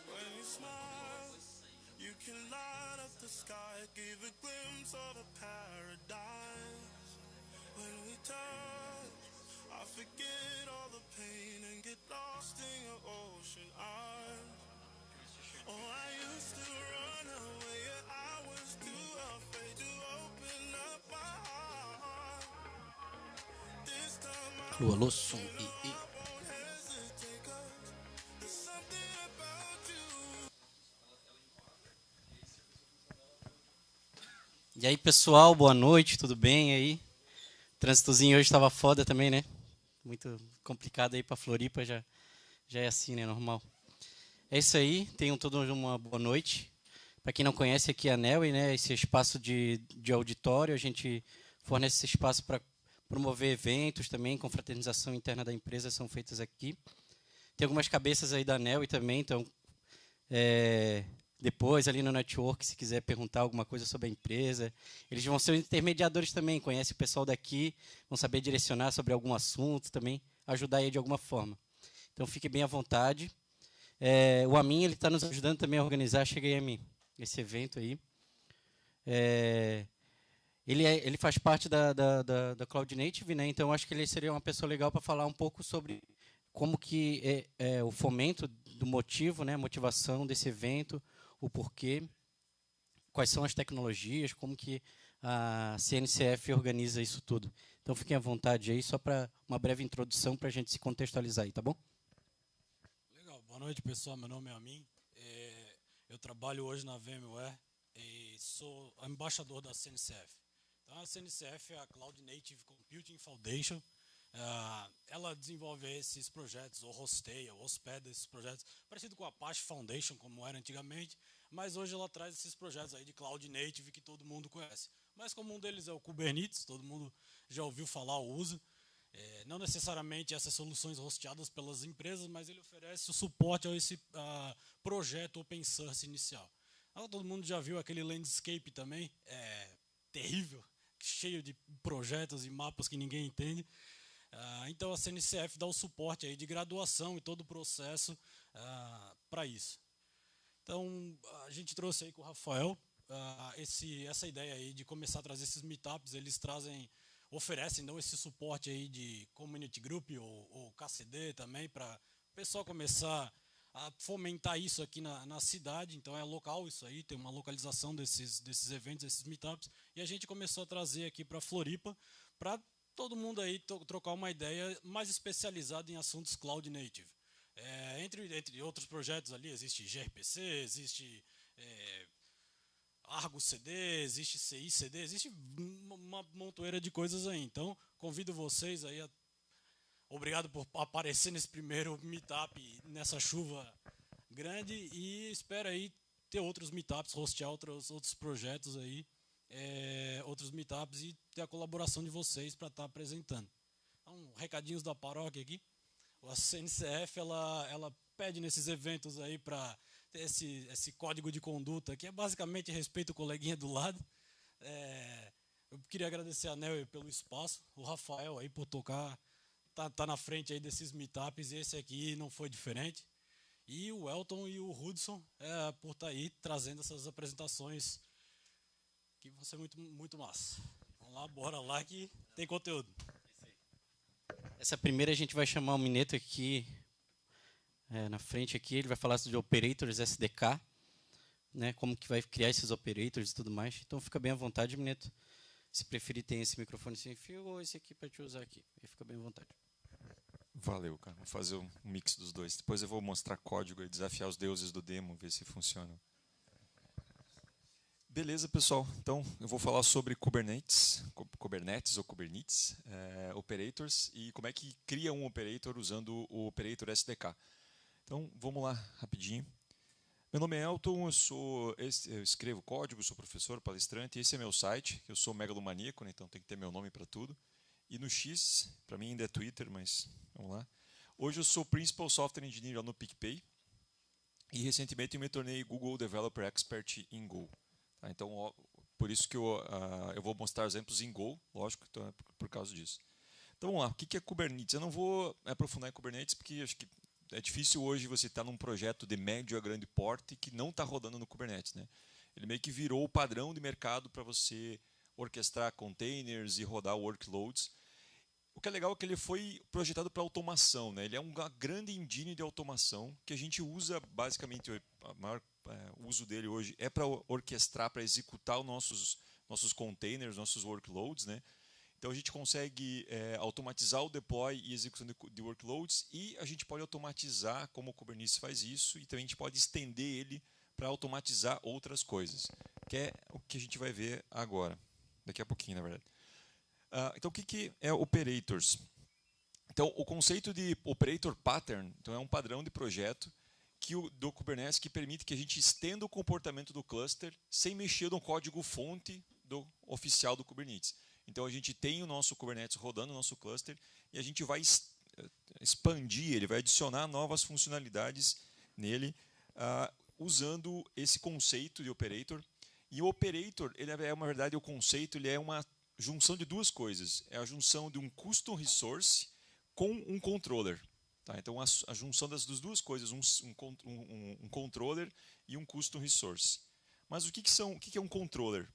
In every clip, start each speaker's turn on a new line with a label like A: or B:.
A: When you smile, you can light up the sky, give a glimpse of a paradise. When we touch, I forget all the pain and get lost in your ocean eyes. Oh, I used to run away, yeah, I was too afraid to open up my heart. This time I
B: Alô, alô, som.
A: won't hesitate, 'cause there's something about you.
B: E aí, pessoal, boa noite, tudo bem aí? O trânsitozinho hoje estava foda também, né? Muito complicado aí para Floripa, já é assim, né? Normal. É isso aí, tenham todos uma boa noite. Para quem não conhece, aqui é a Nelly, né? Esse espaço de auditório, a gente fornece esse espaço para promover eventos também, confraternização interna da empresa são feitas aqui. Tem algumas cabeças aí da Nelly também, então depois ali no network, se quiser perguntar alguma coisa sobre a empresa, eles vão ser intermediadores também, conhecem o pessoal daqui, vão saber direcionar sobre algum assunto também, ajudar aí de alguma forma. Então fique bem à vontade. O Amin, ele está nos ajudando também a organizar, chega aí, Amin, esse evento aí. Ele faz parte da Cloud Native, né? Então acho que ele seria uma pessoa legal para falar um pouco sobre como que é o fomento do motivo, né? A motivação desse evento, o porquê, quais são as tecnologias, como que a CNCF organiza isso tudo. Então fiquem à vontade aí, só para uma breve introdução para a gente se contextualizar aí, tá bom?
C: Legal, boa noite pessoal, meu nome é Amin, eu trabalho hoje na VMware e sou embaixador da CNCF. Então a CNCF é a Cloud Native Computing Foundation, ela desenvolve esses projetos, ou hosteia, ou hospeda esses projetos, parecido com a Apache Foundation, como era antigamente, mas hoje ela traz esses projetos aí de Cloud Native que todo mundo conhece. Mais comum deles é o Kubernetes, todo mundo já ouviu falar ou usa. Não necessariamente essas soluções hosteadas pelas empresas, mas ele oferece o suporte a esse projeto open source inicial. Todo mundo já viu aquele landscape também, terrível, cheio de projetos e mapas que ninguém entende. Então a CNCF dá o suporte aí de graduação e todo o processo para isso. Então a gente trouxe aí com o Rafael essa ideia aí de começar a trazer esses meetups, eles oferecem então, esse suporte aí de community group ou KCD também para o pessoal começar a fomentar isso aqui na cidade. Então é local isso aí, tem uma localização desses eventos, desses meetups, e a gente começou a trazer aqui para Floripa para todo mundo aí trocar uma ideia mais especializada em assuntos cloud native. Entre outros projetos ali, existe gRPC, existe Argo CD, existe CI CD, existe uma montoeira de coisas aí. Então, convido vocês aí obrigado por aparecer nesse primeiro meetup nessa chuva grande e espero aí ter outros meetups, hostear outros projetos aí, outros meetups e ter a colaboração de vocês para estar apresentando. Então, recadinhos da paróquia aqui. A CNCF ela pede nesses eventos aí para ter esse código de conduta, que é basicamente respeito o coleguinha do lado. Eu queria agradecer a Nel pelo espaço, o Rafael aí por tocar, tá na frente aí desses meetups, e esse aqui não foi diferente. E o Elton e o Hudson por estar aí trazendo essas apresentações que vão ser muito, muito massa. Vamos lá, bora lá que tem conteúdo.
B: Essa primeira a gente vai chamar o Mineto aqui na frente aqui, ele vai falar de operators SDK, né, como que vai criar esses operators e tudo mais. Então fica bem à vontade, Mineto. Se preferir, tem esse microfone sem fio ou esse aqui para te usar aqui. Aí fica bem à vontade.
D: Valeu, cara. Vou fazer um mix dos dois. Depois eu vou mostrar código e desafiar os deuses do demo, ver se funciona. Beleza, pessoal. Então, eu vou falar sobre Kubernetes ou Kubernetes, operators, e como é que cria um operator usando o operator SDK. Então, vamos lá, rapidinho. Meu nome é Elton, eu escrevo código, sou professor, palestrante, esse é meu site, eu sou megalomaníaco, né, então tem que ter meu nome para tudo. E no X, para mim ainda é Twitter, mas vamos lá. Hoje eu sou Principal Software Engineer lá no PicPay e recentemente eu me tornei Google Developer Expert em Go. Tá, então, por isso que eu vou mostrar exemplos em Go, lógico, então é por causa disso. Então vamos lá, o que é Kubernetes? Eu não vou aprofundar em Kubernetes porque acho que é difícil hoje você estar num projeto de médio a grande porte que não está rodando no Kubernetes, né? Ele meio que virou o padrão de mercado para você orquestrar containers e rodar workloads. O que é legal é que ele foi projetado para automação, né? Ele é uma grande engine de automação que a gente usa basicamente, o maior uso dele hoje é para orquestrar, para executar os nossos containers, nossos workloads, né? Então a gente consegue automatizar o deploy e execução de workloads e a gente pode automatizar como o Kubernetes faz isso e também a gente pode estender ele para automatizar outras coisas, que é o que a gente vai ver agora, daqui a pouquinho, na verdade. Então o que é operators? Então o conceito de operator pattern, então é um padrão de projeto do Kubernetes que permite que a gente estenda o comportamento do cluster sem mexer no código fonte oficial do Kubernetes. Então a gente tem o nosso Kubernetes rodando no nosso cluster e a gente vai expandir, ele vai adicionar novas funcionalidades nele usando esse conceito de operator. E o operator, ele é, na verdade, o conceito ele é uma junção de duas coisas. É a junção de um custom resource com um controller. Tá? Então a junção das duas coisas, um controller e um custom resource. Mas o que é um controller?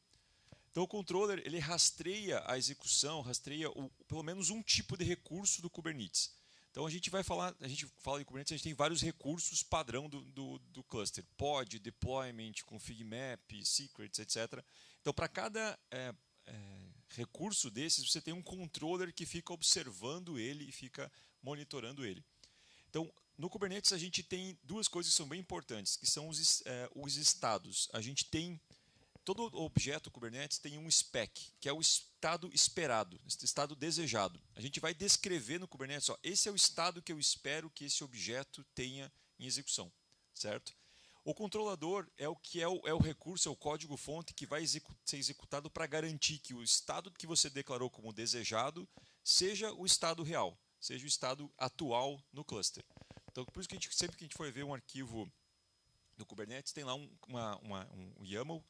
D: Então o controller ele rastreia a execução, rastreia pelo menos um tipo de recurso do Kubernetes. Então a gente fala de Kubernetes, a gente tem vários recursos padrão do cluster, pod, deployment, config map, secrets, etc. Então para cada recurso desses você tem um controller que fica observando ele e fica monitorando ele. Então no Kubernetes a gente tem duas coisas que são bem importantes, que são os estados. A gente tem todo objeto Kubernetes tem um spec, que é o estado esperado, estado desejado. A gente vai descrever no Kubernetes, esse é o estado que eu espero que esse objeto tenha em execução, certo? O controlador é o recurso, é o código-fonte que vai ser executado para garantir que o estado que você declarou como desejado seja o estado real, seja o estado atual no cluster. Então, por isso que sempre que a gente for ver um arquivo do Kubernetes, tem lá um YAML,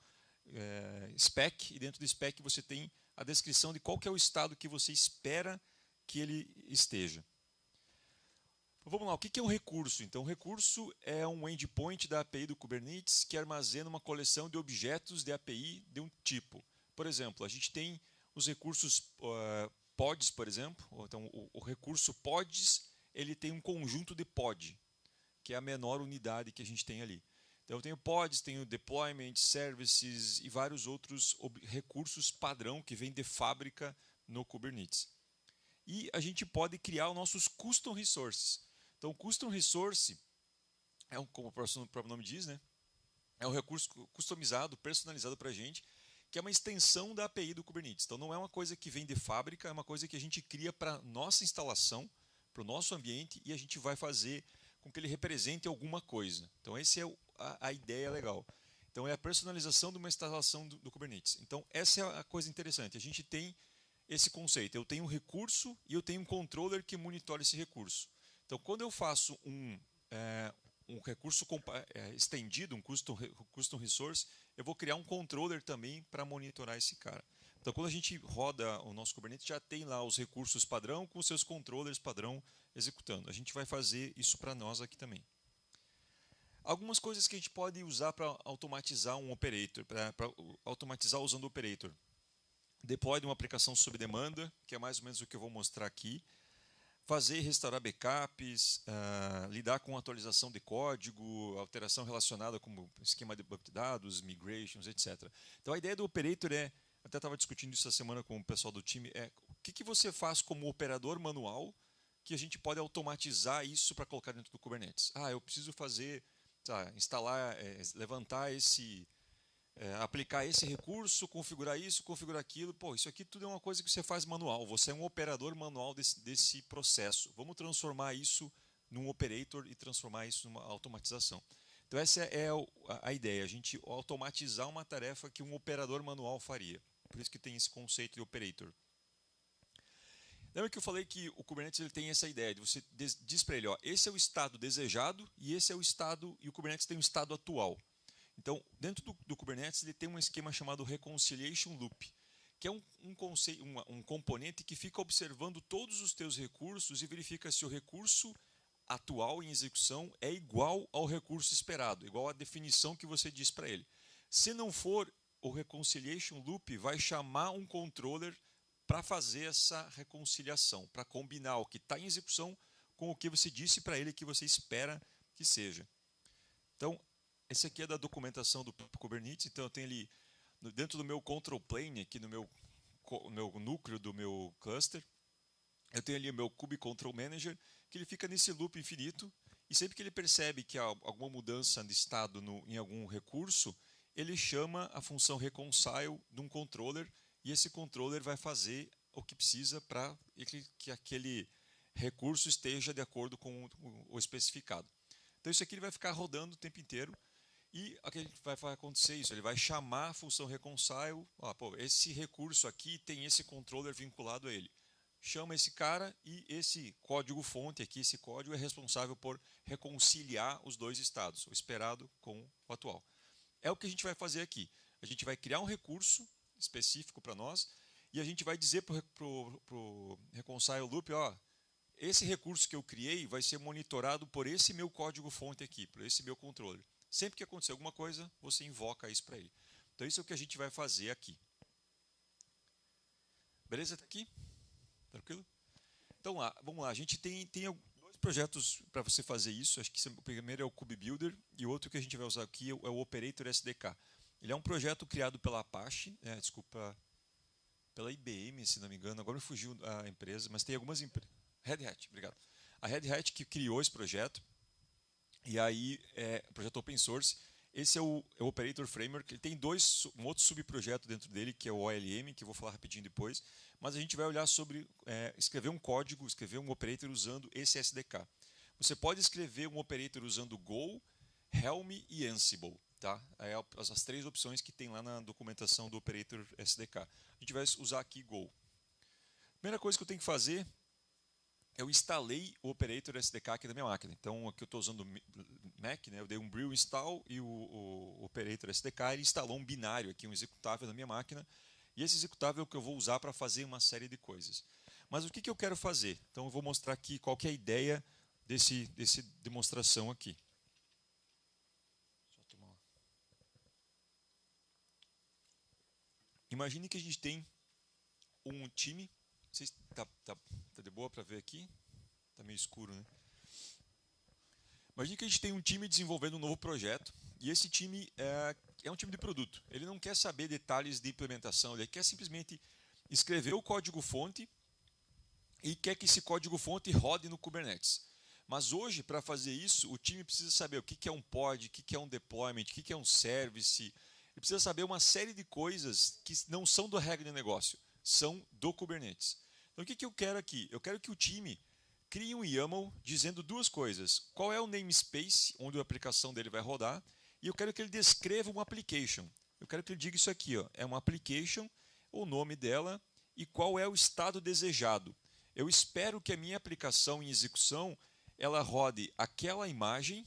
D: spec, e dentro do spec você tem a descrição de qual que é o estado que você espera que ele esteja. Vamos lá, o que é um recurso? Então, um recurso é um endpoint da API do Kubernetes que armazena uma coleção de objetos de API de um tipo. Por exemplo, a gente tem os recursos pods, por exemplo. Então, o recurso pods ele tem um conjunto de pod, que é a menor unidade que a gente tem ali. Então, eu tenho pods, tenho deployment, services e vários outros recursos padrão que vêm de fábrica no Kubernetes. E a gente pode criar os nossos custom resources. Então, o custom resource, como o próprio nome diz, né? É um recurso customizado, personalizado para a gente, que é uma extensão da API do Kubernetes. Então, não é uma coisa que vem de fábrica, é uma coisa que a gente cria para a nossa instalação, para o nosso ambiente, e a gente vai fazer com que ele represente alguma coisa. Então, essa é a ideia legal. Então, é a personalização de uma instalação do Kubernetes. Então, essa é a coisa interessante. A gente tem esse conceito. Eu tenho um recurso e eu tenho um controller que monitora esse recurso. Então, quando eu faço um recurso estendido, um custom resource, eu vou criar um controller também para monitorar esse cara. Então, quando a gente roda o nosso Kubernetes, já tem lá os recursos padrão com os seus controllers padrão executando. A gente vai fazer isso para nós aqui também. Algumas coisas que a gente pode usar para automatizar um operator, para automatizar usando o operator. Deploy de uma aplicação sob demanda, que é mais ou menos o que eu vou mostrar aqui. Fazer e restaurar backups, lidar com atualização de código, alteração relacionada com esquema de banco de dados, migrations, etc. Então a ideia do operator até estava discutindo isso essa semana com o pessoal do time, o que você faz como operador manual que a gente pode automatizar isso para colocar dentro do Kubernetes. Eu preciso fazer, instalar, levantar aplicar esse recurso, configurar isso, configurar aquilo. Pô, isso aqui tudo é uma coisa que você faz manual. Você é um operador manual desse processo. Vamos transformar isso num operator e transformar isso numa automatização. Então essa é a ideia, a gente automatizar uma tarefa que um operador manual faria. Por isso que tem esse conceito de operator. Lembra que eu falei que o Kubernetes ele tem essa ideia de você diz para ele, esse é o estado desejado e esse é o estado, e o Kubernetes tem o estado atual. Então, dentro do Kubernetes, ele tem um esquema chamado Reconciliation Loop, que é um componente que fica observando todos os teus recursos e verifica se o recurso atual em execução é igual ao recurso esperado, igual à definição que você diz para ele. Se não for, o Reconciliation Loop vai chamar um controller para fazer essa reconciliação, para combinar o que está em execução com o que você disse para ele que você espera que seja. Então, esse aqui é da documentação do Kubernetes. Então, eu tenho ali, dentro do meu control plane, aqui no meu núcleo do meu cluster, eu tenho ali o meu kube control manager, que ele fica nesse loop infinito, e sempre que ele percebe que há alguma mudança de estado em algum recurso, ele chama a função reconcile de um controller, e esse controller vai fazer o que precisa para que aquele recurso esteja de acordo com o especificado. Então isso aqui ele vai ficar rodando o tempo inteiro, e vai acontecer isso, ele vai chamar a função reconcile, esse recurso aqui tem esse controller vinculado a ele. Chama esse cara e esse código-fonte aqui, esse código é responsável por reconciliar os dois estados, o esperado com o atual. É o que a gente vai fazer aqui. A gente vai criar um recurso específico para nós e a gente vai dizer para o reconcile loop, esse recurso que eu criei vai ser monitorado por esse meu código-fonte aqui, por esse meu controller. Sempre que acontecer alguma coisa, você invoca isso para ele. Então isso é o que a gente vai fazer aqui. Beleza? Está aqui? Tranquilo? Então, vamos lá. A gente tem dois projetos para você fazer isso. Acho que o primeiro é o KubeBuilder e o outro que a gente vai usar aqui é o Operator SDK. Ele é um projeto criado pela Apache, pela IBM, se não me engano. Agora me fugiu a empresa, mas tem algumas empresas. Red Hat, obrigado. A Red Hat que criou esse projeto. E aí, projeto open source. Esse é o Operator Framework. Ele tem um outro subprojeto dentro dele, que é o OLM, que eu vou falar rapidinho depois. Mas a gente vai olhar sobre escrever um código, escrever um operator usando esse SDK. Você pode escrever um operator usando Go, Helm e Ansible. Tá? As três opções que tem lá na documentação do Operator SDK. A gente vai usar aqui Go. A primeira coisa que eu tenho que fazer, eu instalei o Operator SDK aqui na minha máquina. Então, aqui eu estou usando Mac, né? Eu dei um brew install e o Operator SDK ele instalou um binário aqui, um executável na minha máquina. E esse executável é o que eu vou usar para fazer uma série de coisas. Mas o que eu quero fazer? Então eu vou mostrar aqui qual que é a ideia desse demonstração aqui. Imagine que a gente tem um time. Tá de boa para ver aqui? Está meio escuro, né? Imagine que a gente tem um time desenvolvendo um novo projeto e esse time é um time de produto. Ele não quer saber detalhes de implementação, ele quer simplesmente escrever o código-fonte e quer que esse código-fonte rode no Kubernetes. Mas hoje, para fazer isso, o time precisa saber o que é um pod, o que é um deployment, o que é um service. Ele precisa saber uma série de coisas que não são da regra de negócio, são do Kubernetes. Então, o que eu quero aqui? Eu quero que o time crie um YAML dizendo duas coisas. Qual é o namespace onde a aplicação dele vai rodar e eu quero que ele descreva uma application. Eu quero que ele diga isso aqui, é uma application, o nome dela e qual é o estado desejado. Eu espero que a minha aplicação em execução ela rode aquela imagem,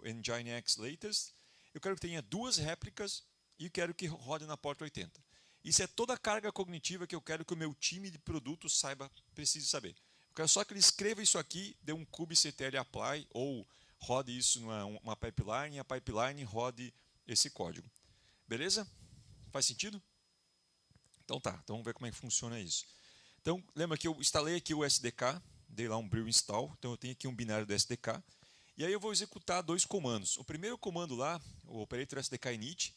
D: Nginx Latest. Eu quero que tenha duas réplicas e quero que rode na porta 80. Isso é toda a carga cognitiva que eu quero que o meu time de produto precise saber. Eu quero só que ele escreva isso aqui, dê um kubectl apply ou rode isso numa pipeline e a pipeline rode esse código. Beleza? Faz sentido? Então tá, então vamos ver como é que funciona isso. Então, lembra que eu instalei aqui o SDK, dei lá um brew install, então eu tenho aqui um binário do SDK, e aí eu vou executar dois comandos. O primeiro comando lá, o operator SDK init,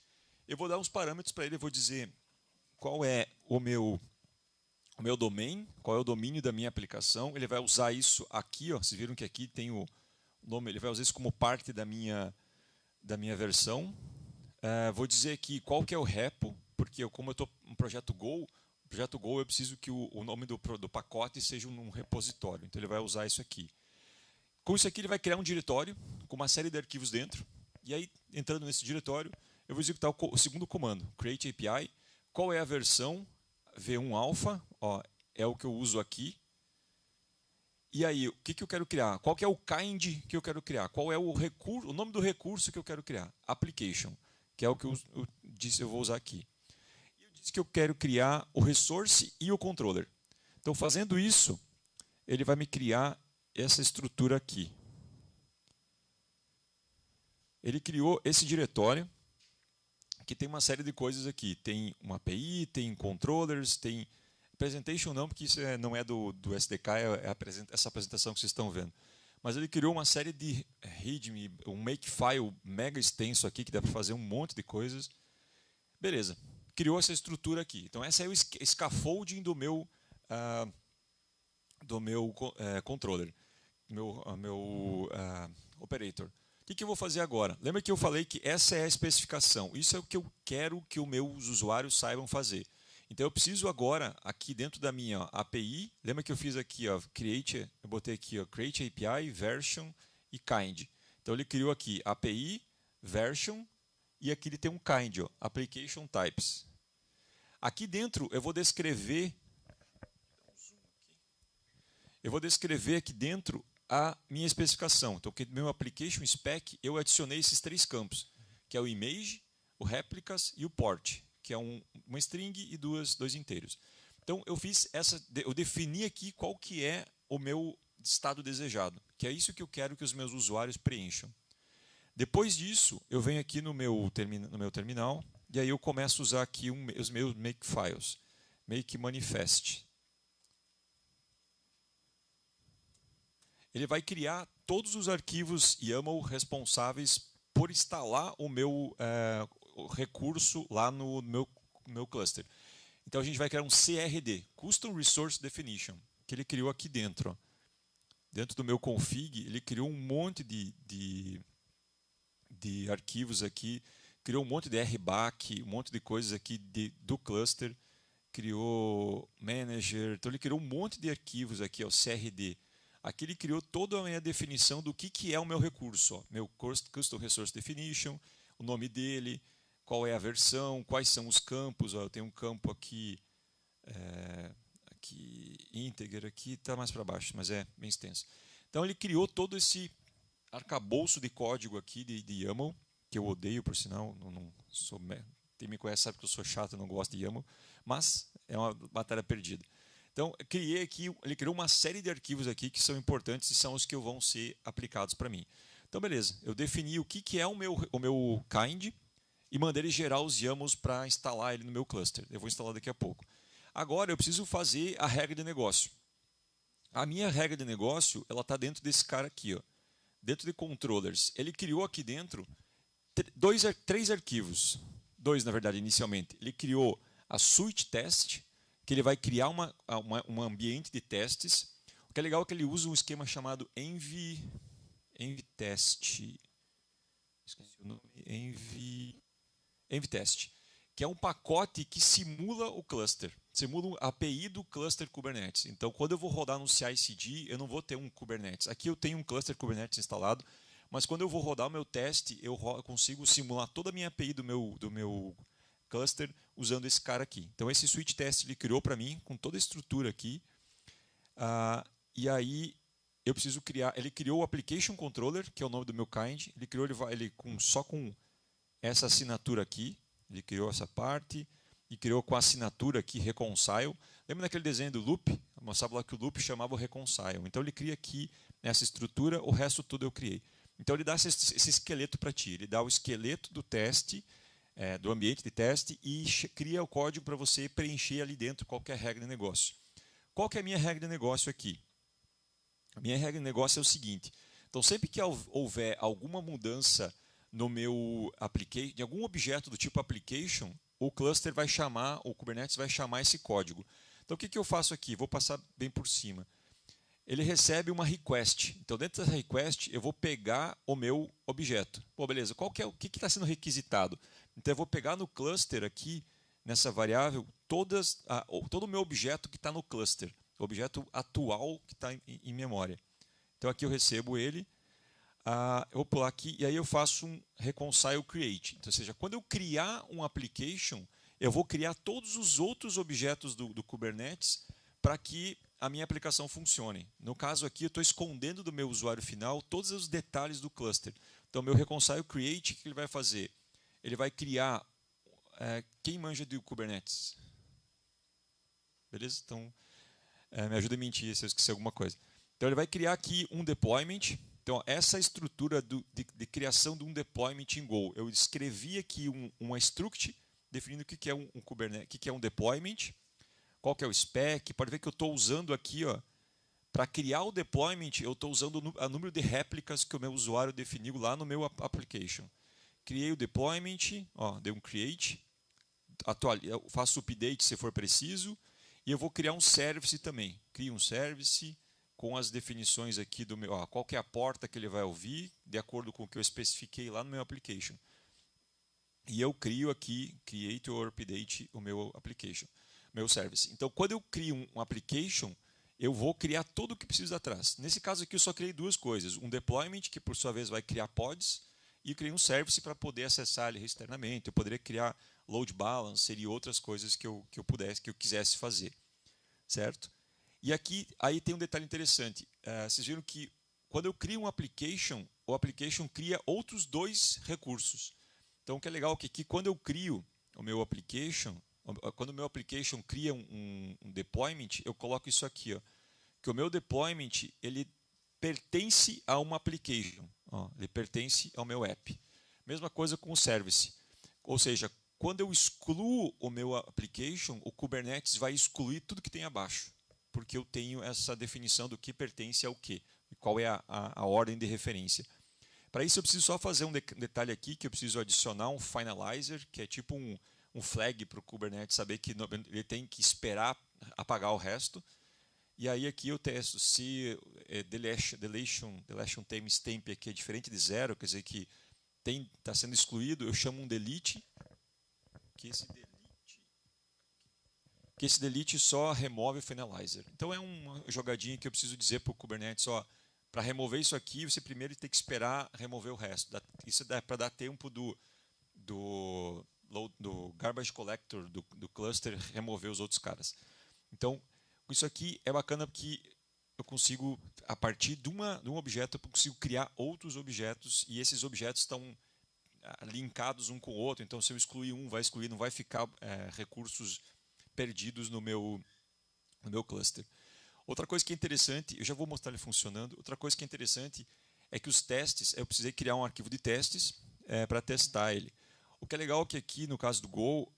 D: eu vou dar uns parâmetros para ele, eu vou dizer qual é o meu domain, qual é o domínio da minha aplicação, ele vai usar isso aqui, vocês viram que aqui tem o nome, ele vai usar isso como parte da minha versão. Vou dizer aqui qual que é o repo, porque como eu estou no projeto Go eu preciso que o nome do pacote seja um repositório. Então ele vai usar isso aqui. Com isso aqui ele vai criar um diretório com uma série de arquivos dentro. E aí, entrando nesse diretório, eu vou executar o segundo comando, create API. Qual é a versão? V1 alpha, é o que eu uso aqui. E aí, o que eu quero criar? Qual que é o kind que eu quero criar? Qual é o nome do recurso que eu quero criar? Application. que é o que eu disse eu vou usar aqui. Eu disse que eu quero criar o resource e o controller. Então, fazendo isso, ele vai me criar essa estrutura aqui. Ele criou esse diretório, que tem uma série de coisas aqui. Tem uma API, tem controllers, tem... Presentation não, porque isso não é do SDK, essa apresentação que vocês estão vendo. Mas ele criou uma série de readme, um makefile mega extenso aqui, que dá para fazer um monte de coisas. Beleza, criou essa estrutura aqui. Então, esse é o scaffolding do meu controller, meu operator. O que eu vou fazer agora? Lembra que eu falei que essa é a especificação. Isso é o que eu quero que os meus usuários saibam fazer. Então, eu preciso agora, aqui dentro da minha API, lembra que eu fiz aqui, ó, eu botei aqui, ó, Create API, Version e Kind. Então, ele criou aqui API, Version, e aqui ele tem um Kind, ó, Application Types. Aqui dentro, eu vou descrever aqui dentro a minha especificação. Então, no meu Application Spec, eu adicionei esses 3 campos, que é o Image, o Replicas e o Port, que é uma string e dois inteiros. Então, eu defini aqui qual que é o meu estado desejado, que é isso que eu quero que os meus usuários preencham. Depois disso, eu venho aqui no meu terminal, e aí eu começo a usar aqui os meus makefiles, make manifest. Ele vai criar todos os arquivos YAML responsáveis por instalar o meu recurso lá no meu cluster. Então, a gente vai criar um CRD, Custom Resource Definition, que ele criou aqui dentro. Ó. Dentro do meu config, ele criou um monte de arquivos aqui, criou um monte de RBAC, um monte de coisas aqui do cluster, criou Manager, então ele criou um monte de arquivos aqui, ó, CRD. Aqui ele criou toda a minha definição do que é o meu recurso. Ó. Meu Custom Resource Definition, o nome dele, qual é a versão, quais são os campos. Ó. Eu tenho um campo aqui, integer, aqui está mais para baixo, mas é bem extenso. Então ele criou todo esse arcabouço de código aqui de YAML, que eu odeio, por sinal. Quem me conhece sabe que eu sou chato, não gosto de YAML, mas é uma batalha perdida. Então, ele criou uma série de arquivos aqui que são importantes e são os que vão ser aplicados para mim. Então, beleza, eu defini o que é o meu kind e mandei ele gerar os YAMLs para instalar ele no meu cluster. Eu vou instalar daqui a pouco. Agora, eu preciso fazer a regra de negócio. A minha regra de negócio está dentro desse cara aqui. Ó. Dentro de controllers. Ele criou aqui dentro 3 arquivos. 2, na verdade, inicialmente. Ele criou a suite test, que ele vai criar um ambiente de testes. O que é legal é que ele usa um esquema chamado env test. Esqueci o nome. Env test, que é um pacote que simula o cluster. Simula a API do cluster Kubernetes. Então, quando eu vou rodar no CI/CD, eu não vou ter um Kubernetes. Aqui eu tenho um cluster Kubernetes instalado, mas quando eu vou rodar o meu teste, eu consigo simular toda a minha API do meu cluster usando esse cara aqui. Então, esse switch test ele criou para mim, com toda a estrutura aqui. E aí, eu preciso criar... Ele criou o Application Controller, que é o nome do meu kind. Ele criou só com essa assinatura aqui. Ele criou essa parte e criou com a assinatura aqui, reconcile. Lembra daquele desenho do loop? Eu mostrava lá que o loop chamava o reconcile. Então, ele cria aqui essa estrutura, o resto tudo eu criei. Então, ele dá esse esqueleto para ti. Ele dá o esqueleto do teste, do ambiente de teste e cria o código para você preencher ali dentro qualquer regra de negócio. Qual que é a minha regra de negócio aqui? A minha regra de negócio é o seguinte. Então, sempre que houver alguma mudança no meu application, em algum objeto do tipo application, o cluster vai chamar, o Kubernetes vai chamar esse código. Então, o que eu faço aqui? Vou passar bem por cima. Ele recebe uma request. Então, dentro dessa request, eu vou pegar o meu objeto. Pô, beleza, o que está sendo requisitado? Então, eu vou pegar no cluster aqui, nessa variável, todo o meu objeto que está no cluster. O objeto atual que está em memória. Então, aqui eu recebo ele. Eu vou pular aqui e aí eu faço um reconcile create. Então, ou seja, quando eu criar um application, eu vou criar todos os outros objetos do Kubernetes para que a minha aplicação funcione. No caso aqui, eu estou escondendo do meu usuário final todos os detalhes do cluster. Então, meu reconcile create, o que ele vai fazer? ele vai criar... quem manja do Kubernetes? Beleza? Então, me ajuda a mentir se eu esquecer alguma coisa. Então, ele vai criar aqui um deployment. Então, essa é a estrutura de criação de um deployment em Go. Eu escrevi aqui uma struct definindo o que é um Kubernetes, o que é um deployment, qual que é o spec. Pode ver que eu estou usando aqui, para criar o deployment, eu estou usando o número de réplicas que o meu usuário definiu lá no meu application. Criei o deployment, dei um create, eu faço update se for preciso, e eu vou criar um service também. Crio um service com as definições aqui do meu, qual que é a porta que ele vai ouvir, de acordo com o que eu especifiquei lá no meu application. E eu crio aqui, create or update, o meu application, meu service. Então, quando eu crio um application, eu vou criar tudo o que precisa atrás. Nesse caso aqui, eu só criei duas coisas. Um deployment, que por sua vez vai criar pods, e eu criei um service para poder acessar ele externamente. Eu poderia criar load balancer e outras coisas que eu quisesse fazer. Certo? E aqui aí tem um detalhe interessante. Vocês viram que quando eu crio um application, o application cria outros dois recursos. Então, o que é legal é que quando eu crio o meu application, quando o meu application cria um deployment, eu coloco isso aqui, que o meu deployment ele pertence a uma application, ele pertence ao meu app. Mesma coisa com o service. Ou seja, quando eu excluo o meu application, o Kubernetes vai excluir tudo que tem abaixo, porque eu tenho essa definição do que pertence ao quê, qual é a ordem de referência. Para isso eu preciso só fazer um detalhe aqui, que eu preciso adicionar um finalizer, que é tipo um flag para o Kubernetes saber que ele tem que esperar apagar o resto. E aí aqui eu testo se deletion timestamp aqui é diferente de 0, quer dizer que está sendo excluído, eu chamo um delete, que esse delete só remove o finalizer. Então é uma jogadinha que eu preciso dizer para o Kubernetes, para remover isso aqui, você primeiro tem que esperar remover o resto. Isso é para dar tempo do garbage collector do cluster remover os outros caras. Então, isso aqui é bacana porque eu consigo, a partir de um objeto, eu consigo criar outros objetos e esses objetos estão linkados um com o outro. Então, se eu excluir um, vai excluir, não vai ficar recursos perdidos no meu cluster. Outra coisa que é interessante, eu já vou mostrar ele funcionando, outra coisa que é interessante é que os testes, eu precisei criar um arquivo de testes para testar ele. O que é legal é que aqui, no caso do Go,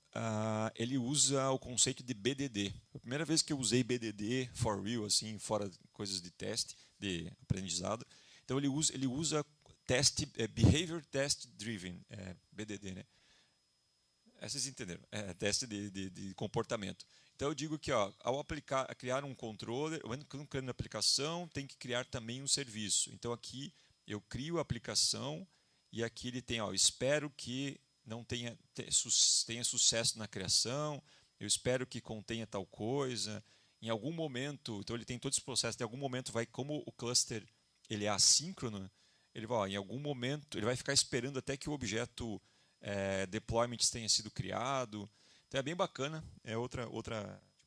D: ele usa o conceito de BDD. A primeira vez que eu usei BDD for real, assim, fora coisas de teste, de aprendizado. Então ele usa Behavior Test Driven, BDD, né? Vocês entenderam? Teste de comportamento. Então eu digo que ao criar um controller, quando criando uma aplicação, tem que criar também um serviço. Então aqui eu crio a aplicação e aqui ele tem, espero que não tenha sucesso na criação, eu espero que contenha tal coisa. Em algum momento, então ele tem todo esse processo, em algum momento como o cluster ele é assíncrono, ele vai, em algum momento ele vai ficar esperando até que o objeto deployment tenha sido criado. Então é bem bacana. É outra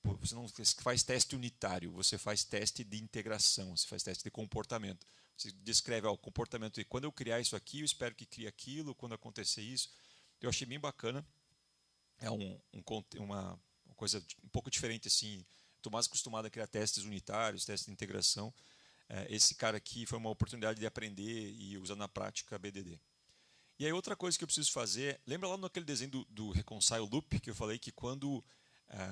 D: tipo, você não faz teste unitário, você faz teste de integração, você faz teste de comportamento. Você descreve o comportamento e quando eu criar isso aqui, eu espero que crie aquilo, quando acontecer isso. Eu achei bem bacana. É uma coisa um pouco diferente assim. Estou mais acostumado a criar testes unitários, testes de integração. Esse cara aqui foi uma oportunidade de aprender e usar na prática BDD. E aí outra coisa que eu preciso fazer, lembra lá naquele desenho do reconcile loop que eu falei que quando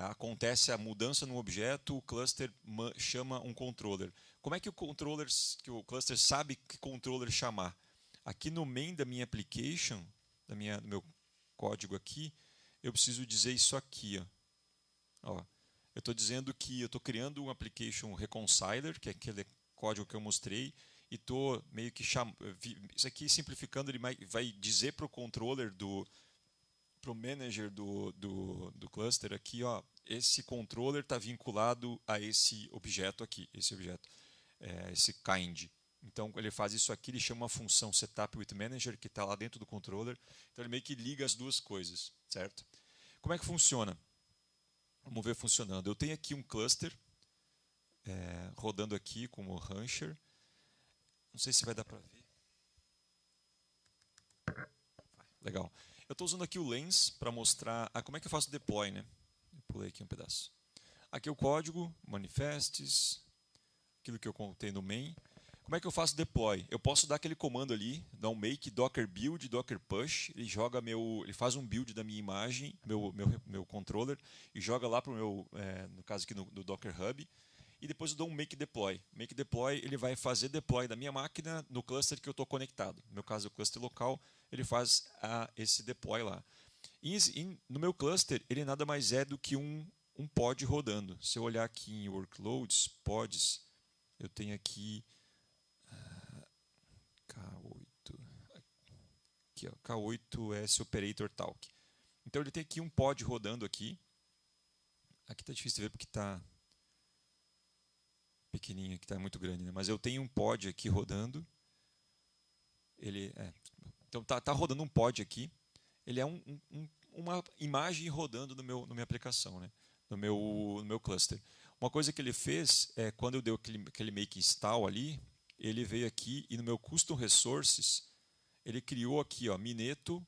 D: acontece a mudança no objeto, o cluster chama um controller. Como é que o cluster sabe que controller chamar? Aqui no main da minha application, do meu código aqui, eu preciso dizer isso aqui. Eu estou dizendo que eu estou criando um application reconciler, que é aquele código que eu mostrei, e estou meio que isso aqui simplificando, ele vai dizer para o controller para o manager do cluster aqui, esse controller está vinculado a esse objeto aqui, esse kind. Então ele faz isso aqui, ele chama uma função setup with manager que está lá dentro do controller. Então ele meio que liga as duas coisas, certo? Como é que funciona? Vamos ver funcionando. Eu tenho aqui um cluster rodando aqui como Rancher. Não sei se vai dar para ver. Legal. Eu estou usando aqui o Lens para mostrar como é que eu faço deploy, né? Eu pulei aqui um pedaço. Aqui é o código, manifestes, aquilo que eu contei no main. Como é que eu faço deploy? Eu posso dar aquele comando ali, dar um make docker build, docker push, ele faz um build da minha imagem, meu controller, e joga lá para o meu, no caso aqui no Docker Hub, e depois eu dou um make deploy. Make deploy, ele vai fazer deploy da minha máquina no cluster que eu estou conectado. No meu caso, o cluster local, ele faz esse deploy lá. No meu cluster, ele nada mais é do que um pod rodando. Se eu olhar aqui em workloads, pods, eu tenho aqui K8. Aqui, ó, K8S Operator Talk. Então ele tem aqui um pod rodando aqui. Aqui está difícil de ver porque está pequenininho, aqui está muito grande, né? Mas eu tenho um pod aqui rodando. Então tá rodando um pod aqui. Ele é uma imagem rodando na minha aplicação, né? no meu cluster. Uma coisa que ele fez é quando eu dei aquele make install ali, ele veio aqui e no meu custom resources ele criou aqui, ó, Mineto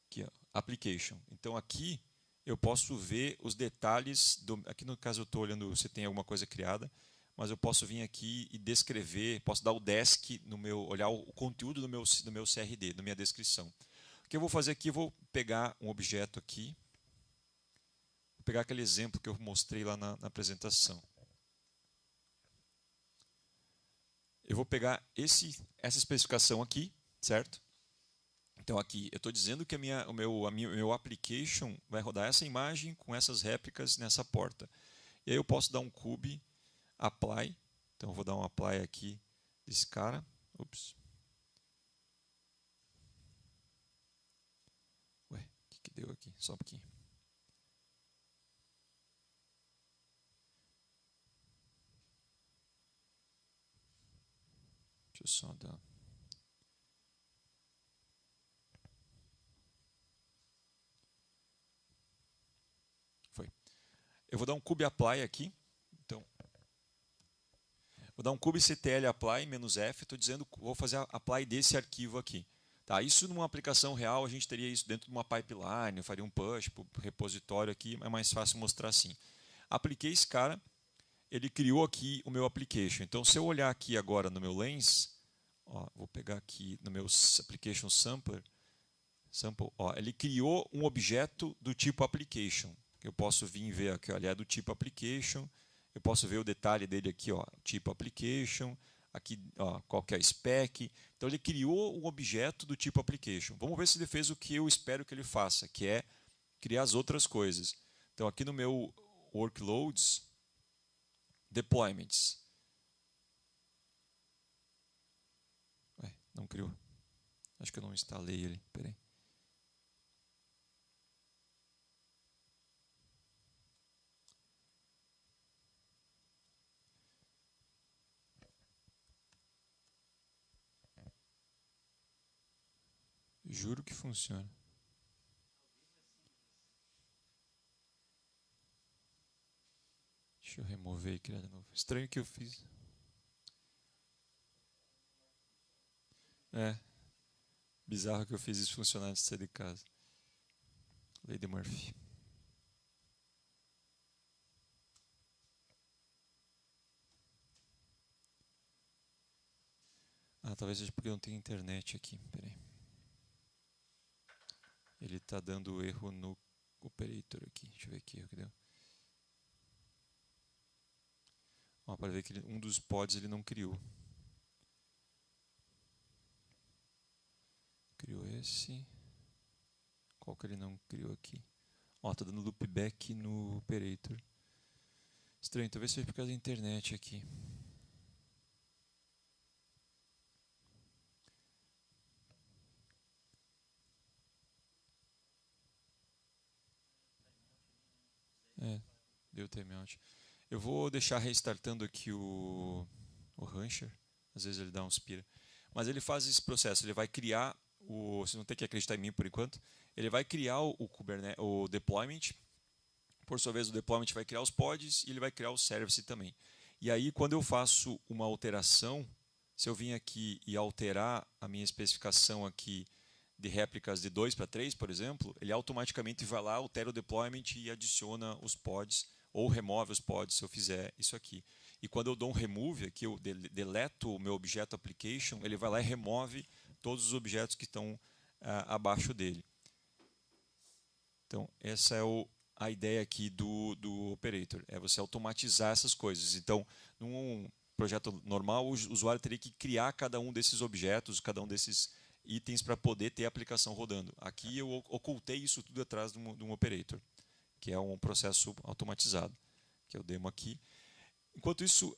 D: aqui, ó, application. Então aqui eu posso ver os detalhes aqui no caso eu estou olhando se tem alguma coisa criada, mas eu posso vir aqui e descrever, posso dar o desk olhar o conteúdo do meu CRD, na minha descrição. O que eu vou fazer aqui, eu vou pegar um objeto aqui, vou pegar aquele exemplo que eu mostrei lá na apresentação. Eu vou pegar essa especificação aqui, certo? Então aqui eu estou dizendo que o meu application vai rodar essa imagem com essas réplicas nessa porta. E aí eu posso dar um kube apply. Então eu vou dar um apply aqui desse cara. Ups. Ué, o que deu aqui? Só um pouquinho. Deixa eu só dar. Foi. Eu vou dar um kube apply aqui. Então, vou dar um kube ctl apply -f. Estou dizendo que vou fazer a apply desse arquivo aqui. Tá, isso numa aplicação real, a gente teria isso dentro de uma pipeline, eu faria um push para o repositório aqui, é mais fácil mostrar assim. Apliquei esse cara, ele criou aqui o meu application. Então, se eu olhar aqui agora no meu Lens, ó, vou pegar aqui no meu application sample, ó, ele criou um objeto do tipo application. Eu posso vir e ver aqui, ó, ele é do tipo application, eu posso ver o detalhe dele aqui, ó, tipo application, aqui ó, qual que é a spec. Então ele criou um objeto do tipo application. Vamos ver se ele fez o que eu espero que ele faça, que é criar as outras coisas. Então aqui no meu workloads, deployments. Ué, não criou. Acho que eu não instalei ele. Peraí. Juro que funciona. Deixa eu remover e criar de novo. Estranho que eu fiz. É. Bizarro que eu fiz isso funcionar antes de sair de casa. Lei de Murphy. Ah, talvez seja porque eu não tenho internet aqui. Peraí. Ele está dando erro no operator aqui. Deixa eu ver aqui o que deu. Ó, para ver que um dos pods ele não criou. Criou esse. Qual que ele não criou aqui? Ó, tá dando loopback no operator. Estranho, talvez seja por causa da internet aqui. É, deu timeout. Eu vou deixar restartando aqui o Rancher. Às vezes ele dá uns pira. Mas ele faz esse processo. Ele vai criar vocês não tem que acreditar em mim por enquanto. Ele vai criar o Kubernetes, o deployment. Por sua vez, o deployment vai criar os pods e ele vai criar o service também. E aí, quando eu faço uma alteração, se eu vim aqui e alterar a minha especificação aqui de réplicas de 2 para 3, por exemplo, ele automaticamente vai lá, altera o deployment e adiciona os pods, ou remove os pods se eu fizer isso aqui. E quando eu dou um remove, aqui eu deleto o meu objeto application, ele vai lá e remove todos os objetos que estão abaixo dele. Então, essa é a ideia aqui do operator, é você automatizar essas coisas. Então, num projeto normal, o usuário teria que criar cada um desses objetos, cada um desses itens para poder ter a aplicação rodando. Aqui eu ocultei isso tudo atrás de um operator, que é um processo automatizado, que é o demo aqui. Enquanto isso,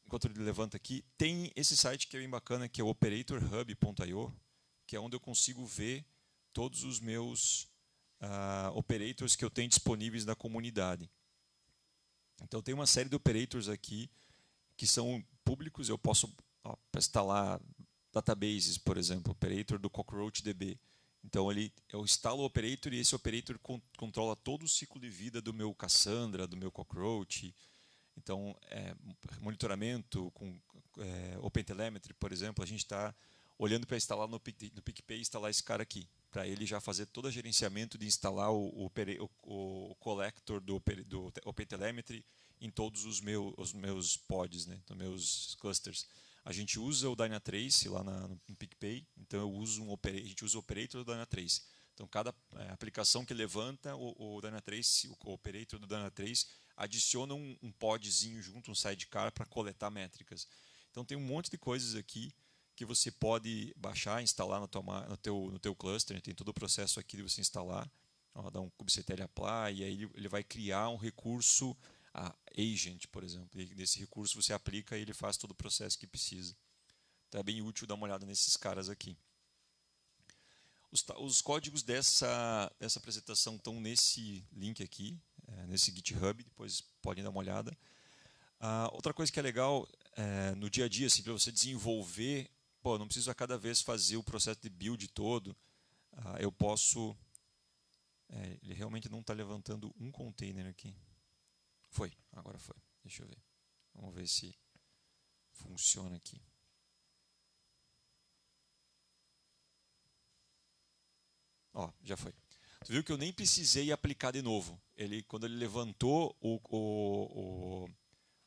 D: enquanto ele levanta aqui, tem esse site que é bem bacana, que é o operatorhub.io, que é onde eu consigo ver todos os meus operators que eu tenho disponíveis na comunidade. Então tem uma série de operators aqui que são públicos. Eu posso instalar databases, por exemplo, operator do CockroachDB. Então eu instalo o operator e esse operator controla todo o ciclo de vida do meu Cassandra, do meu Cockroach. Então, monitoramento com OpenTelemetry, por exemplo, a gente está olhando para instalar no PicPay, instalar esse cara aqui, para ele já fazer todo o gerenciamento de instalar o collector do OpenTelemetry em todos os meus pods, né, dos meus clusters. A gente usa o Dynatrace lá no PicPay, então a gente usa o operator do Dynatrace. Então, cada aplicação que levanta o Dynatrace, o operator do Dynatrace, adiciona um podzinho junto, um sidecar, para coletar métricas. Então, tem um monte de coisas aqui que você pode baixar, instalar no teu cluster. Tem todo o processo aqui de você instalar. Dá um kubectl apply, e aí ele vai criar um recurso agent, por exemplo. E nesse recurso você aplica e ele faz todo o processo que precisa. Então, é bem útil dar uma olhada nesses caras aqui. Os códigos dessa apresentação estão nesse link aqui, nesse GitHub, depois podem dar uma olhada. Outra coisa que é legal no dia a dia, assim, para você desenvolver, não preciso a cada vez fazer o processo de build todo. Eu posso... ele realmente não está levantando um container aqui. Agora foi. Deixa eu ver. Vamos ver se funciona aqui. Já foi. Tu viu que eu nem precisei aplicar de novo. Quando ele levantou o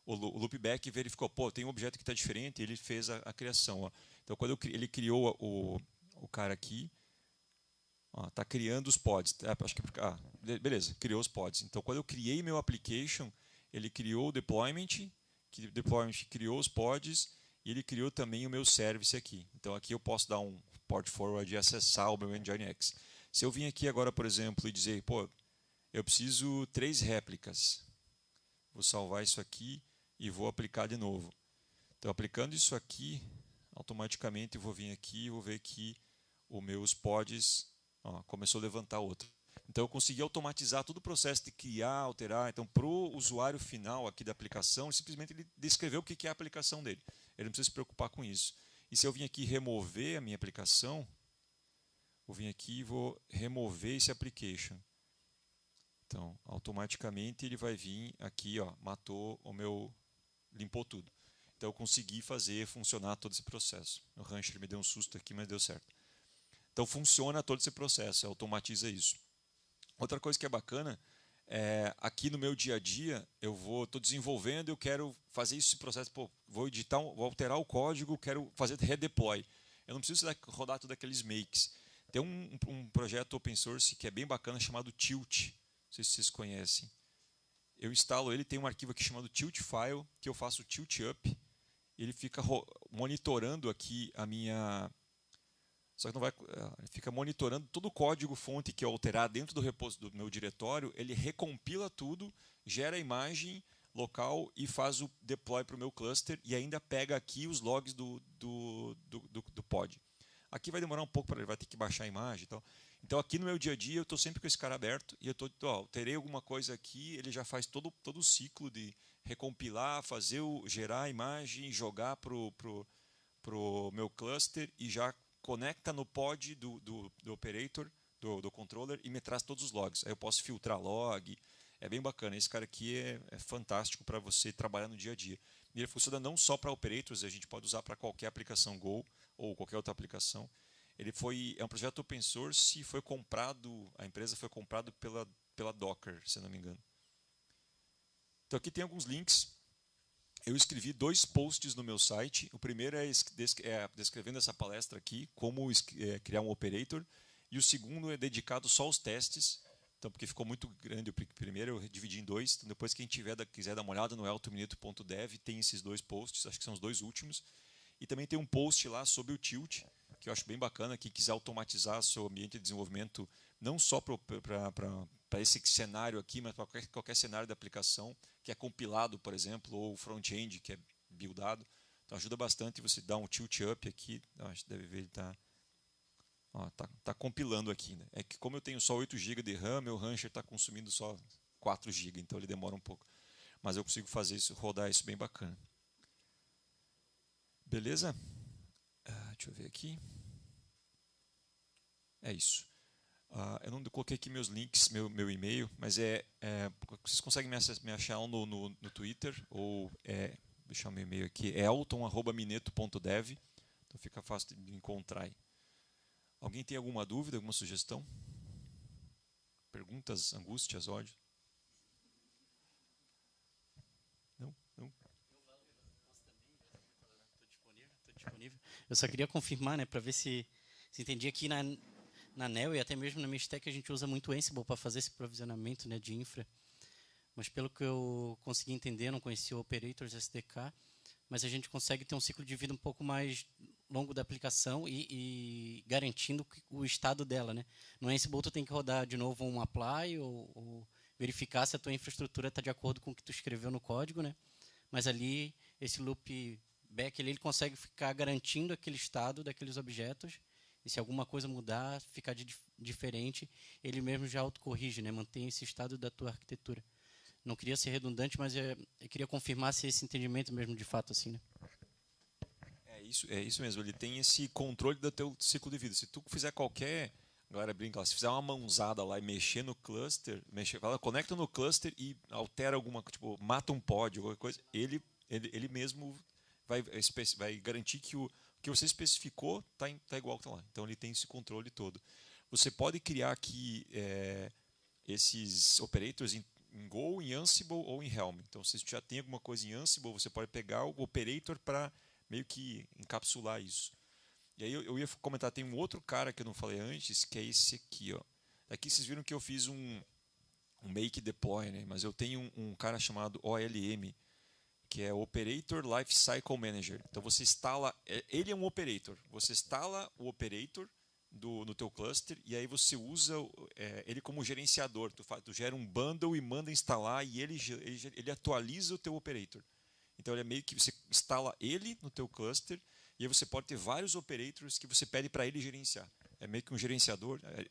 D: loopback, verificou, tem um objeto que está diferente, e ele fez a criação. Então, quando ele criou o cara aqui, está criando os pods. Acho que, beleza, criou os pods. Então, quando eu criei meu application, ele criou o deployment, que o deployment criou os pods, e ele criou também o meu service aqui. Então, aqui eu posso dar um port forward e acessar o meu Nginx. Se eu vim aqui agora, por exemplo, e dizer, eu preciso 3 réplicas. Vou salvar isso aqui e vou aplicar de novo. Então, aplicando isso aqui, automaticamente eu vou vir aqui e vou ver que os meus pods começou a levantar outro. Então, eu consegui automatizar todo o processo de criar, alterar. Então, para o usuário final aqui da aplicação, simplesmente ele descreveu o que é a aplicação dele. Ele não precisa se preocupar com isso. E se eu vim aqui remover a minha aplicação, vou vir aqui e vou remover esse application. Então, automaticamente ele vai vir aqui, matou limpou tudo. Então, eu consegui fazer funcionar todo esse processo. O Rancher me deu um susto aqui, mas deu certo. Então, funciona todo esse processo, automatiza isso. Outra coisa que é bacana, aqui no meu dia a dia, estou desenvolvendo, eu quero fazer esse processo, vou editar, vou alterar o código, quero fazer redeploy. Eu não preciso rodar todos aqueles makes. Tem um projeto open source que é bem bacana, chamado Tilt. Não sei se vocês conhecem. Eu instalo ele, tem um arquivo aqui chamado Tilt File, que eu faço tilt up. Ele fica monitorando aqui a minha... Só que não vai... Ele fica monitorando todo o código-fonte que eu alterar dentro do repósito do meu diretório. Ele recompila tudo, gera a imagem local e faz o deploy para o meu cluster e ainda pega aqui os logs do pod. Aqui vai demorar um pouco, ele vai ter que baixar a imagem e tal. Então, aqui no meu dia a dia, eu estou sempre com esse cara aberto e eu alterei alguma coisa aqui, ele já faz todo o ciclo de recompilar, gerar a imagem, jogar para o meu cluster e já conecta no pod do operator, do controller, e me traz todos os logs. Aí eu posso filtrar log. É bem bacana. Esse cara aqui é fantástico para você trabalhar no dia a dia. E ele funciona não só para operators, a gente pode usar para qualquer aplicação Go ou qualquer outra aplicação. É um projeto open source e foi comprado, a empresa foi comprada pela Docker, se não me engano. Então aqui tem alguns links. Eu escrevi 2 posts no meu site. O primeiro é descrevendo essa palestra aqui, como criar um operator. E o segundo é dedicado só aos testes. Então, porque ficou muito grande o primeiro, eu dividi em 2. Então, depois, quem quiser dar uma olhada no eltomineto.dev, tem esses 2 posts, acho que são os 2 últimos. E também tem um post lá sobre o Tilt, que eu acho bem bacana. Quem quiser automatizar seu ambiente de desenvolvimento, não só para esse cenário aqui, mas para qualquer cenário de aplicação, que é compilado, por exemplo, ou front-end, que é buildado. Então, ajuda bastante você dar um tilt up aqui. Acho que deve ver, ele está compilando aqui. Né? É que como eu tenho só 8 GB de RAM, meu Rancher está consumindo só 4 GB, então ele demora um pouco. Mas eu consigo fazer isso, rodar isso bem bacana. Beleza? Deixa eu ver aqui. É isso. Eu não coloquei aqui meus links, meu e-mail, mas vocês conseguem me achar no Twitter, ou deixar meu e-mail aqui, é elton@mineto.dev, então fica fácil de encontrar aí. Alguém tem alguma dúvida, alguma sugestão? Perguntas, angústias, ódio? Não?
B: Estou disponível. Eu só queria confirmar, né, para ver se entendi aqui na NEL e até mesmo na minha stack a gente usa muito Ansible para fazer esse provisionamento, né, de infra. Mas pelo que eu consegui entender, não conhecia o Operators SDK, mas a gente consegue ter um ciclo de vida um pouco mais longo da aplicação e garantindo o estado dela, né? No Ansible tu tem que rodar de novo um apply ou verificar se a tua infraestrutura está de acordo com o que tu escreveu no código, né? Mas ali esse loop back ele consegue ficar garantindo aquele estado daqueles objetos. E se alguma coisa mudar, ficar diferente, ele mesmo já autocorrige, né? Mantém esse estado da tua arquitetura. Não queria ser redundante, mas eu queria confirmar se esse entendimento mesmo de fato assim, né?
D: É isso mesmo. Ele tem esse controle do teu ciclo de vida. Se tu fizer qualquer, a galera brinca, se fizer uma mãozada lá e mexer no cluster, conecta no cluster e altera alguma, tipo, mata um pod, alguma coisa, ele mesmo vai garantir que o que você especificou está igual que está lá. Então ele tem esse controle todo. Você pode criar aqui esses operators em Go, em Ansible ou em Helm. Então, se você já tem alguma coisa em Ansible, você pode pegar o operator para meio que encapsular isso. E aí eu ia comentar, tem um outro cara que eu não falei antes, que é esse aqui. Ó. Aqui vocês viram que eu fiz um make deploy, né? Mas eu tenho um cara chamado OLM, que é Operator Lifecycle Manager. Então você instala, ele é um operator. Você instala o operator no teu cluster e aí você usa ele como gerenciador. Tu gera um bundle e manda instalar e ele atualiza o teu operator. Então ele é meio que você instala ele no teu cluster e aí você pode ter vários operators que você pede para ele gerenciar. É meio que um gerenciador, ele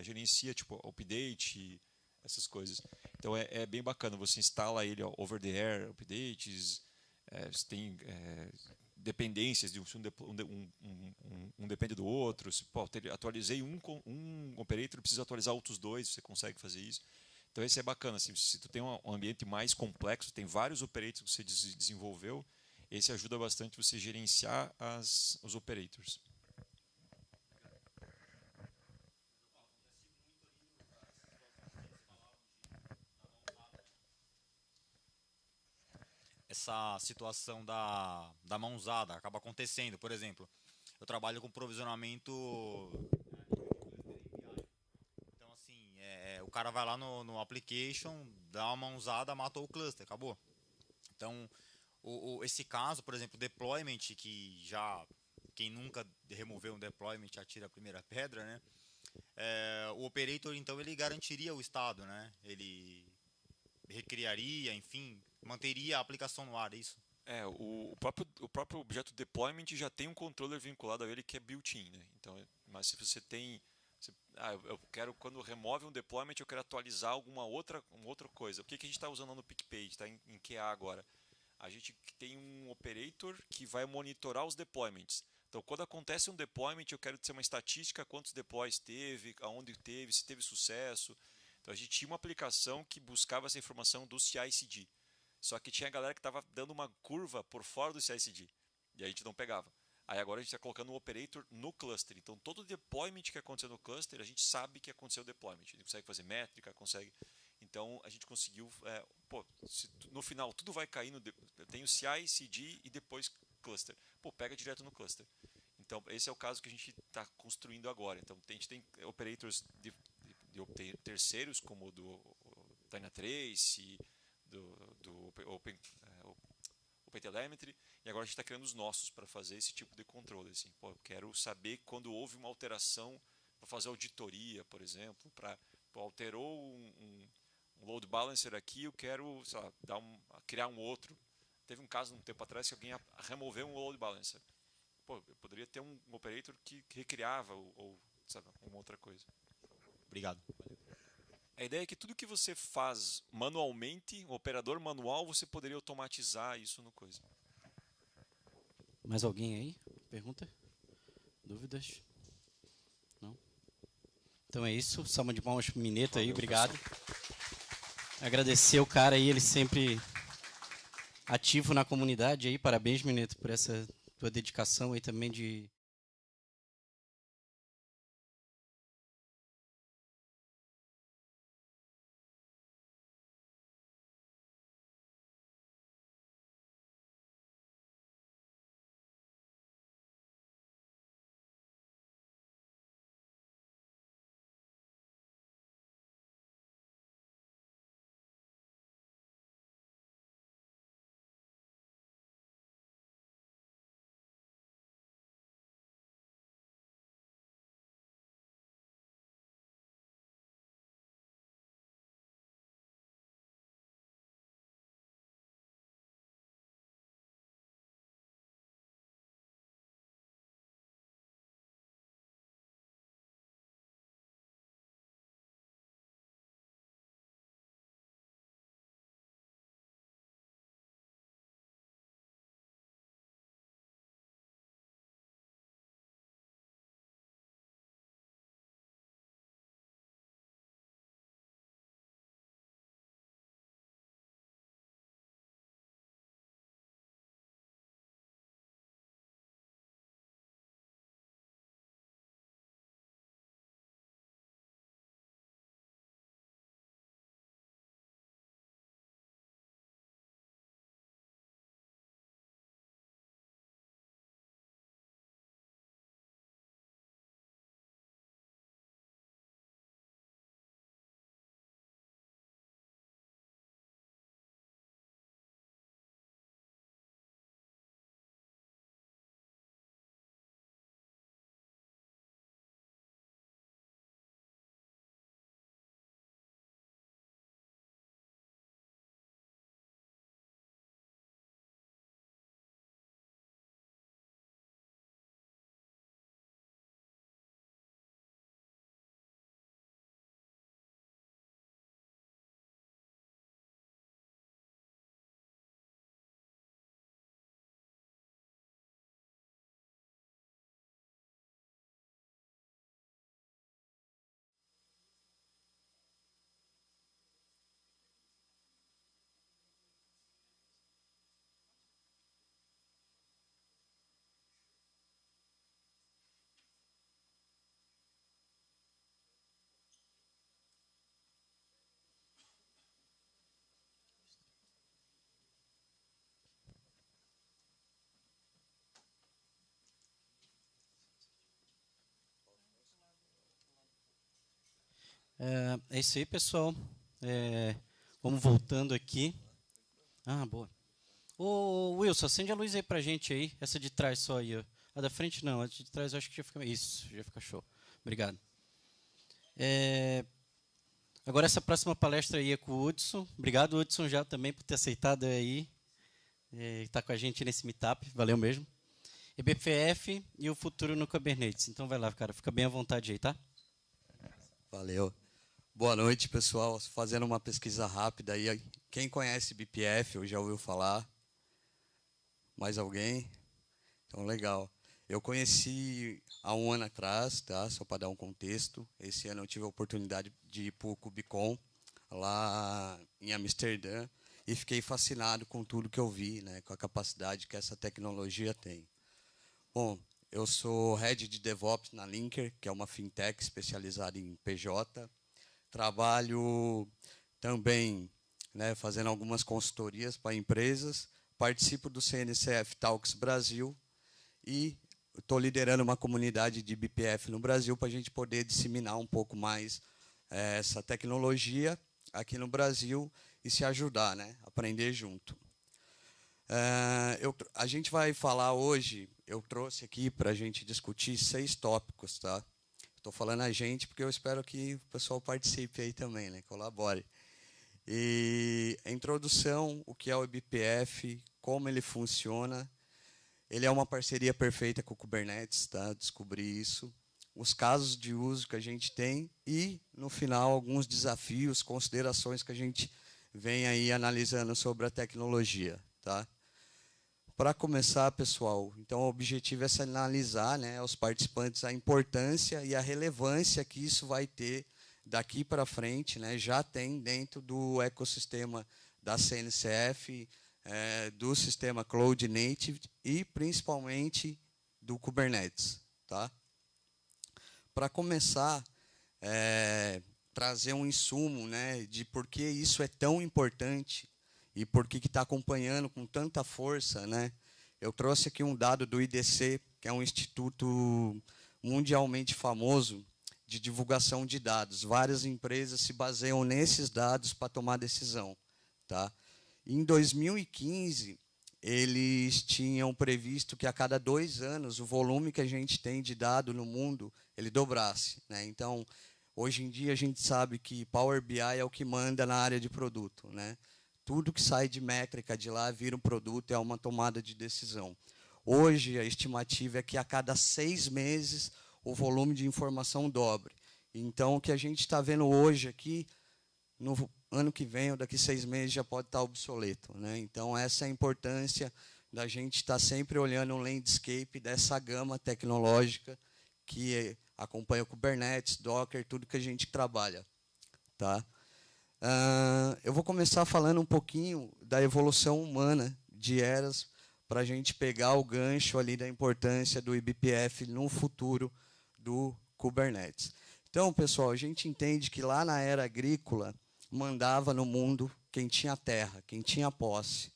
D: gerencia tipo update, essas coisas. Então é bem bacana, você instala ele over the air, updates, você tem dependências, de um depende do outro. Se, atualizei um operator, preciso atualizar outros 2, você consegue fazer isso. Então esse é bacana, assim, se tu tem um ambiente mais complexo, tem vários operators que você desenvolveu, esse ajuda bastante você gerenciar os operators.
E: Essa situação da mãozada acaba acontecendo. Por exemplo, eu trabalho com provisionamento. Então, assim, o cara vai lá no application, dá uma mãozada, matou o cluster, acabou. Então, esse caso, por exemplo, deployment, que já quem nunca removeu um deployment atira a primeira pedra, né? O operator, então, ele garantiria o estado, né? Ele recriaria, enfim, manteria a aplicação no ar, é isso?
D: O próprio objeto deployment já tem um controller vinculado a ele que é built-in, né? Então, mas se você tem, eu quero quando remove um deployment eu quero atualizar uma outra coisa. O que a gente está usando no PicPage? Está em QA agora. A gente tem um operator que vai monitorar os deployments. Então, quando acontece um deployment, eu quero ter uma estatística, quantos deploys teve, aonde teve, se teve sucesso. Então, a gente tinha uma aplicação que buscava essa informação do CI/CD. Só que tinha galera que estava dando uma curva por fora do CI/CD. E a gente não pegava. Aí agora a gente está colocando um operator no cluster. Então, todo o deployment que aconteceu no cluster, a gente sabe que aconteceu o deployment. A gente consegue fazer métrica, consegue... Então, a gente conseguiu... no final, tudo vai cair no... Eu tenho CI, CD e depois cluster. Pega direto no cluster. Então, esse é o caso que a gente está construindo agora. Então, a gente tem operators de terceiros, como o do Dynatrace, do OpenTelemetry, e agora a gente está criando os nossos para fazer esse tipo de controle. Assim, eu quero saber quando houve uma alteração para fazer auditoria, por exemplo, alterou um load balancer aqui, eu quero, sei lá, criar um outro. Teve um caso um tempo atrás que alguém removeu um load balancer. Eu poderia ter um operator que recriava ou sabe, uma outra coisa.
E: Obrigado.
D: A ideia é que tudo que você faz manualmente, um operador manual, você poderia automatizar isso no coisa.
B: Mais alguém aí? Pergunta? Dúvidas? Não? Então é isso. Salva de palmas pro Mineto aí, obrigado. Agradecer o cara aí, ele sempre ativo na comunidade aí. Parabéns, Mineto, por essa tua dedicação aí também de... É isso aí, pessoal. Vamos voltando aqui. Ah, boa. Ô, Wilson, acende a luz aí pra gente aí. Essa de trás só aí, ó. A da frente não, a de trás eu acho que já fica... Isso, já fica show. Obrigado. Agora essa próxima palestra aí é com o Hudson. Obrigado, Hudson, já também por ter aceitado aí. Estar com a gente nesse meetup. Valeu mesmo. eBPF e o futuro no Kubernetes. Então vai lá, cara. Fica bem à vontade aí, tá?
F: Valeu. Boa noite, pessoal. Fazendo uma pesquisa rápida aí. Quem conhece BPF ou já ouviu falar? Mais alguém? Então, legal. Eu conheci há um ano atrás, tá? Só para dar um contexto. Esse ano eu tive a oportunidade de ir para o KubeCon, lá em Amsterdã, e fiquei fascinado com tudo que eu vi, né? Com a capacidade que essa tecnologia tem. Bom, eu sou Head de DevOps na Linker, que é uma fintech especializada em PJ. Trabalho também, né, fazendo algumas consultorias para empresas. Participo do CNCF Talks Brasil e estou liderando uma comunidade de BPF no Brasil para a gente poder disseminar um pouco mais essa tecnologia aqui no Brasil e se ajudar, né, aprender junto. A gente vai falar hoje, eu trouxe aqui para a gente discutir 6 tópicos, tá? Estou falando a gente porque eu espero que o pessoal participe aí também, né? Colabore. E a introdução, o que é o eBPF, como ele funciona. Ele é uma parceria perfeita com o Kubernetes, tá? Descobri isso. Os casos de uso que a gente tem e, no final, alguns desafios, considerações que a gente vem aí analisando sobre a tecnologia, tá? Para começar, pessoal, então o objetivo é analisar, né, aos participantes a importância e a relevância que isso vai ter daqui para frente, né, já tem dentro do ecossistema da CNCF, do sistema Cloud Native e principalmente do Kubernetes, tá? Para começar, trazer um insumo, né, de por que isso é tão importante e por que está acompanhando com tanta força, né? Eu trouxe aqui um dado do IDC, que é um instituto mundialmente famoso de divulgação de dados. Várias empresas se baseiam nesses dados para tomar decisão, tá? Em 2015, eles tinham previsto que a cada 2 anos o volume que a gente tem de dado no mundo ele dobrasse, né? Então, hoje em dia a gente sabe que Power BI é o que manda na área de produto, né? Tudo que sai de métrica de lá vira um produto, é uma tomada de decisão. Hoje, a estimativa é que a cada 6 meses o volume de informação dobre. Então, o que a gente está vendo hoje aqui, no ano que vem ou daqui 6 meses já pode estar obsoleto, né? Então, essa é a importância da gente estar sempre olhando o landscape dessa gama tecnológica que acompanha o Kubernetes, Docker, tudo que a gente trabalha, tá? Eu vou começar falando um pouquinho da evolução humana de eras para a gente pegar o gancho ali da importância do eBPF no futuro do Kubernetes. Então, pessoal, a gente entende que lá na era agrícola mandava no mundo quem tinha terra, quem tinha posse.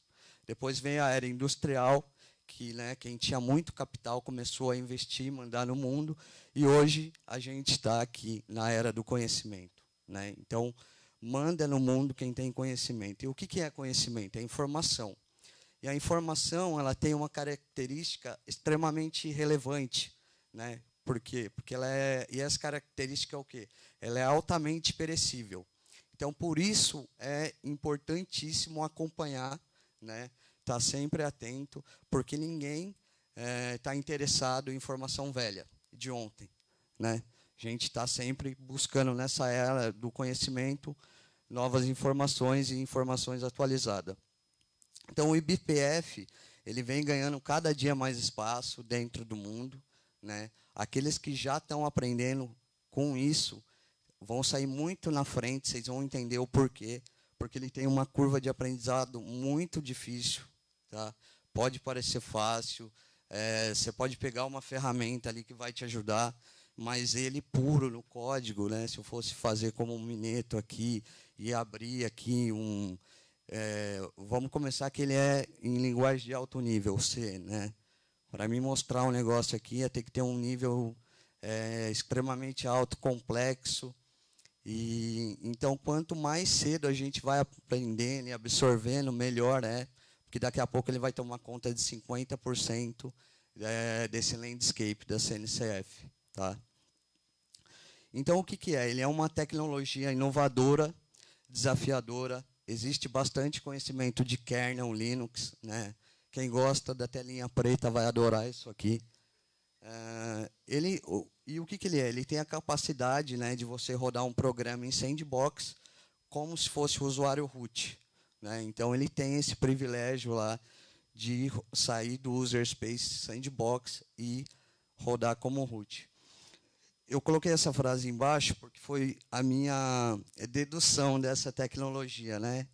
F: Depois veio a era industrial, que, né, quem tinha muito capital começou a investir, mandar no mundo, e hoje a gente está aqui na era do conhecimento, né? Então, manda no mundo quem tem conhecimento. E o que é conhecimento? É informação. E a informação ela tem uma característica extremamente relevante, né? Por quê? Porque ela e essa característica é o quê? Ela é altamente perecível. Então, por isso é importantíssimo acompanhar, né? Estar sempre atento, porque ninguém está interessado em informação velha de ontem, né? A gente está sempre buscando nessa era do conhecimento novas informações e informações atualizadas. Então, o eBPF ele vem ganhando cada dia mais espaço dentro do mundo, né? Aqueles que já estão aprendendo com isso vão sair muito na frente, vocês vão entender o porquê, porque ele tem uma curva de aprendizado muito difícil, tá? Pode parecer fácil, você pode pegar uma ferramenta ali que vai te ajudar, mas ele puro no código, né? Se eu fosse fazer como um mineto aqui e abrir aqui vamos começar que ele é em linguagem de alto nível, C, né? Para mim mostrar um negócio aqui ia ter que ter um nível extremamente alto, complexo. E então quanto mais cedo a gente vai aprendendo e absorvendo, melhor é, porque daqui a pouco ele vai tomar conta de 50% desse landscape da CNCF, tá? Então, o que é? Ele é uma tecnologia inovadora, desafiadora. Existe bastante conhecimento de kernel Linux, né? Quem gosta da telinha preta vai adorar isso aqui. E o que ele é? Ele tem a capacidade, né, de você rodar um programa em sandbox como se fosse o usuário root, né? Então, ele tem esse privilégio lá de sair do user space sandbox e rodar como root. Eu coloquei essa frase embaixo porque foi a minha dedução dessa tecnologia, né?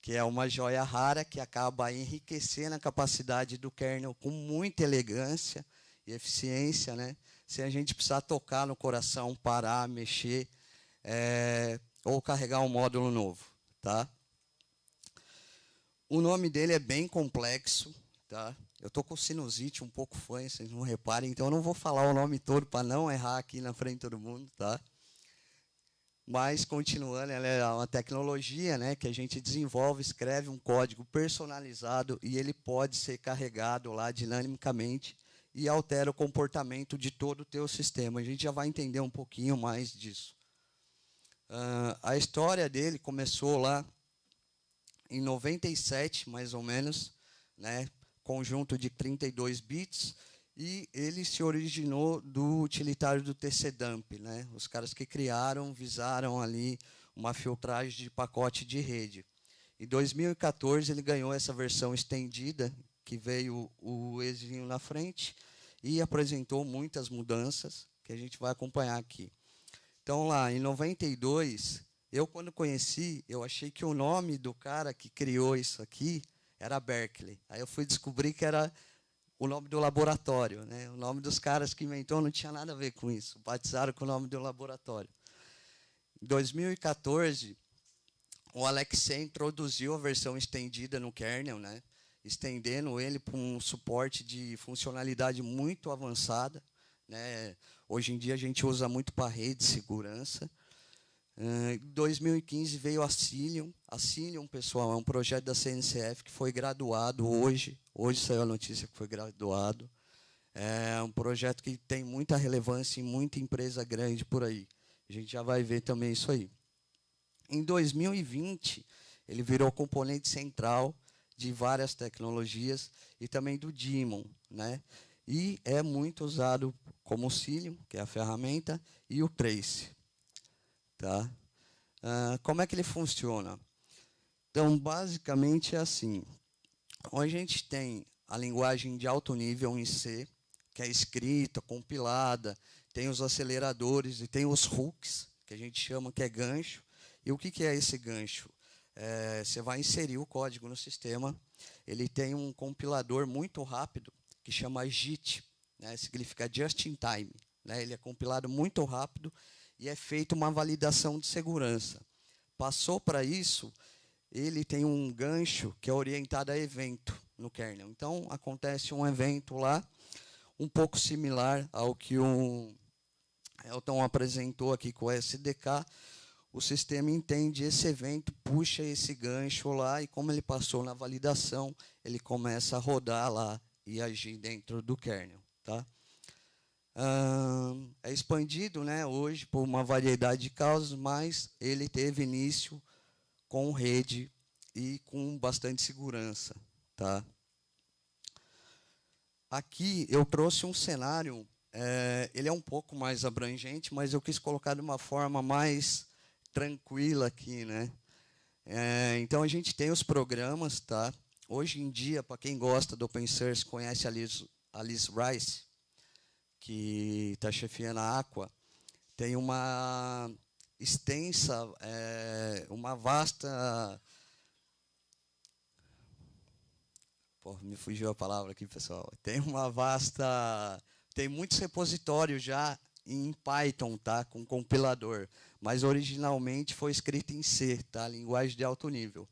F: Que é uma joia rara que acaba enriquecendo a capacidade do kernel com muita elegância e eficiência, né? Sem a gente precisar tocar no coração, parar, mexer, ou carregar um módulo novo, tá? O nome dele é bem complexo, tá? Eu estou com sinusite um pouco fanha, vocês não reparem, então eu não vou falar o nome todo para não errar aqui na frente de todo mundo, tá? Mas, continuando, ela é uma tecnologia, né, que a gente desenvolve, escreve um código personalizado e ele pode ser carregado lá dinamicamente e altera o comportamento de todo o teu sistema. A gente já vai entender um pouquinho mais disso. A história dele começou lá em 97, mais ou menos, né, conjunto de 32 bits, e ele se originou do utilitário do TC-Dump, né? Os caras que criaram, visaram ali uma filtragem de pacote de rede. Em 2014, ele ganhou essa versão estendida, que veio o Ezinho na frente, e apresentou muitas mudanças, que a gente vai acompanhar aqui. Então, lá, em 92, eu, quando conheci, eu achei que o nome do cara que criou isso aqui era Berkeley. Aí eu fui descobrir que era o nome do laboratório, né? O nome dos caras que inventou não tinha nada a ver com isso. Batizaram com o nome do laboratório. Em 2014, o Alexei introduziu a versão estendida no kernel, né? Estendendo ele para um suporte de funcionalidade muito avançada, né? Hoje em dia a gente usa muito para rede de segurança. Em 2015 veio a Cilium. A Cilium, pessoal, é um projeto da CNCF que foi graduado hoje. Hoje saiu a notícia que foi graduado. É um projeto que tem muita relevância em muita empresa grande por aí. A gente já vai ver também isso aí. Em 2020, ele virou componente central de várias tecnologias e também do Daemon, né? E é muito usado como o Cilium, que é a ferramenta, e o Trace. Tá? Como é que ele funciona? Então, basicamente é assim. A gente tem a linguagem de alto nível em C, que é escrita, compilada, tem os aceleradores e tem os hooks, que a gente chama que é gancho. E o que é esse gancho? Você vai inserir o código no sistema, ele tem um compilador muito rápido, que chama JIT, né? Significa Just in Time. Né? Ele é compilado muito rápido, e é feita uma validação de segurança. Passou para isso, ele tem um gancho que é orientado a evento no kernel. Então, acontece um evento lá, um pouco similar ao que o Elton apresentou aqui com o SDK. O sistema entende esse evento, puxa esse gancho lá, e como ele passou na validação, ele começa a rodar lá e agir dentro do kernel. Tá? É expandido, né, hoje por uma variedade de causas, mas ele teve início com rede e com bastante segurança. Tá? Aqui eu trouxe um cenário, ele é um pouco mais abrangente, mas eu quis colocar de uma forma mais tranquila aqui. Né? Então, a gente tem os programas. Tá? Hoje em dia, para quem gosta do Open Source, conhece a Liz Rice, que está chefiando a Aqua, tem uma extensa, uma vasta... Pô, me fugiu a palavra aqui, pessoal. Tem muitos repositórios já em Python, tá? Com compilador, mas originalmente foi escrito em C, tá? Linguagem de alto nível.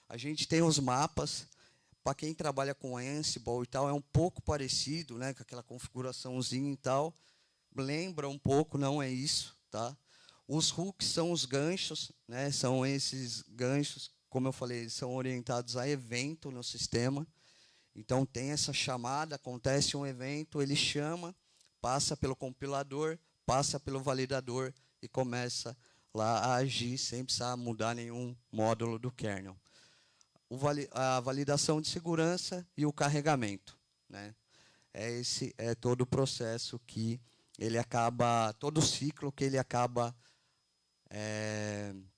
F: A gente tem os mapas. Para quem trabalha com Ansible e tal, é um pouco parecido, né, com aquela configuraçãozinha e tal. Lembra um pouco, não é isso. Tá? Os hooks são os ganchos, né, são esses ganchos, como eu falei, eles são orientados a evento no sistema. Então, tem essa chamada, acontece um evento, ele chama, passa pelo compilador, passa pelo validador e começa lá a agir sem precisar mudar nenhum módulo do kernel. A validação de segurança e o carregamento. Né? Esse é todo o processo que ele acaba, todo o ciclo que ele acaba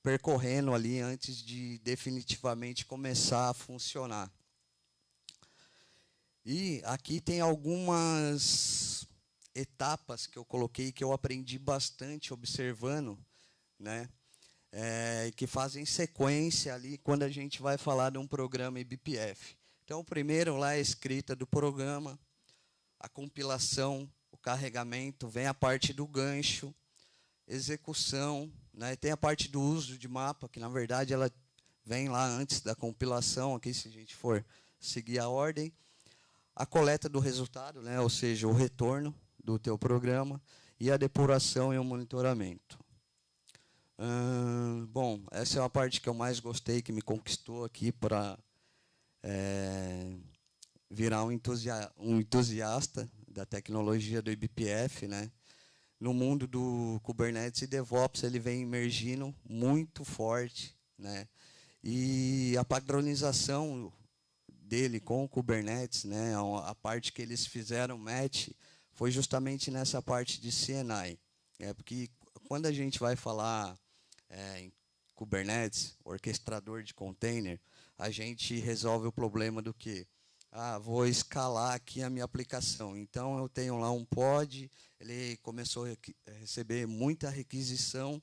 F: percorrendo ali antes de definitivamente começar a funcionar. E aqui tem algumas etapas que eu coloquei, que eu aprendi bastante observando, né? Que fazem sequência ali quando a gente vai falar de um programa eBPF. Então, o primeiro lá é a escrita do programa, a compilação, o carregamento, vem a parte do gancho, execução, né? Tem a parte do uso de mapa, que na verdade ela vem lá antes da compilação, aqui se a gente for seguir a ordem, a coleta do resultado, né? Ou seja, o retorno do teu programa, e a depuração e o monitoramento. Bom, essa é a parte que eu mais gostei, que me conquistou aqui para virar um entusiasta da tecnologia do eBPF, né? No mundo do Kubernetes e DevOps, ele vem emergindo muito forte, né? E a padronização dele com o Kubernetes, né? A parte que eles fizeram match foi justamente nessa parte de CNI. Porque quando a gente vai falar em Kubernetes, orquestrador de container, a gente resolve o problema do quê? Vou escalar aqui a minha aplicação. Então, eu tenho lá um pod, ele começou a receber muita requisição,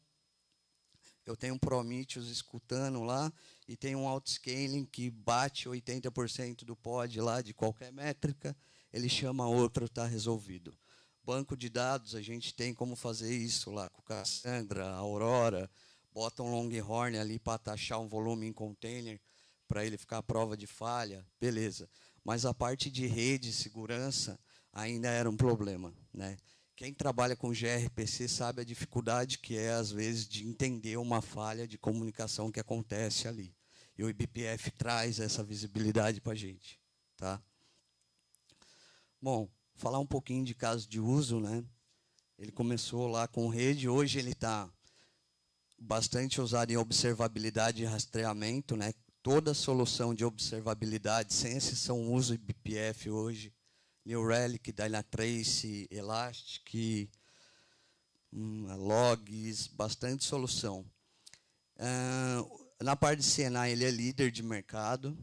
F: eu tenho um Prometheus escutando lá, e tem um autoscaling que bate 80% do pod lá, de qualquer métrica, ele chama outro, está resolvido. Banco de dados, a gente tem como fazer isso lá com Cassandra, Aurora, bota um Longhorn ali para taxar um volume em container, para ele ficar à prova de falha, beleza. Mas a parte de rede e segurança ainda era um problema, né? Quem trabalha com gRPC sabe a dificuldade que é, às vezes, de entender uma falha de comunicação que acontece ali. E o eBPF traz essa visibilidade para a gente. Tá? Bom, falar um pouquinho de caso de uso, né? Ele começou lá com rede, hoje ele está bastante usado em observabilidade e rastreamento, né? Toda solução de observabilidade, sem exceção, usa o eBPF hoje. New Relic, Dynatrace, Elastic, Logs, bastante solução. Na parte de CNI, ele é líder de mercado.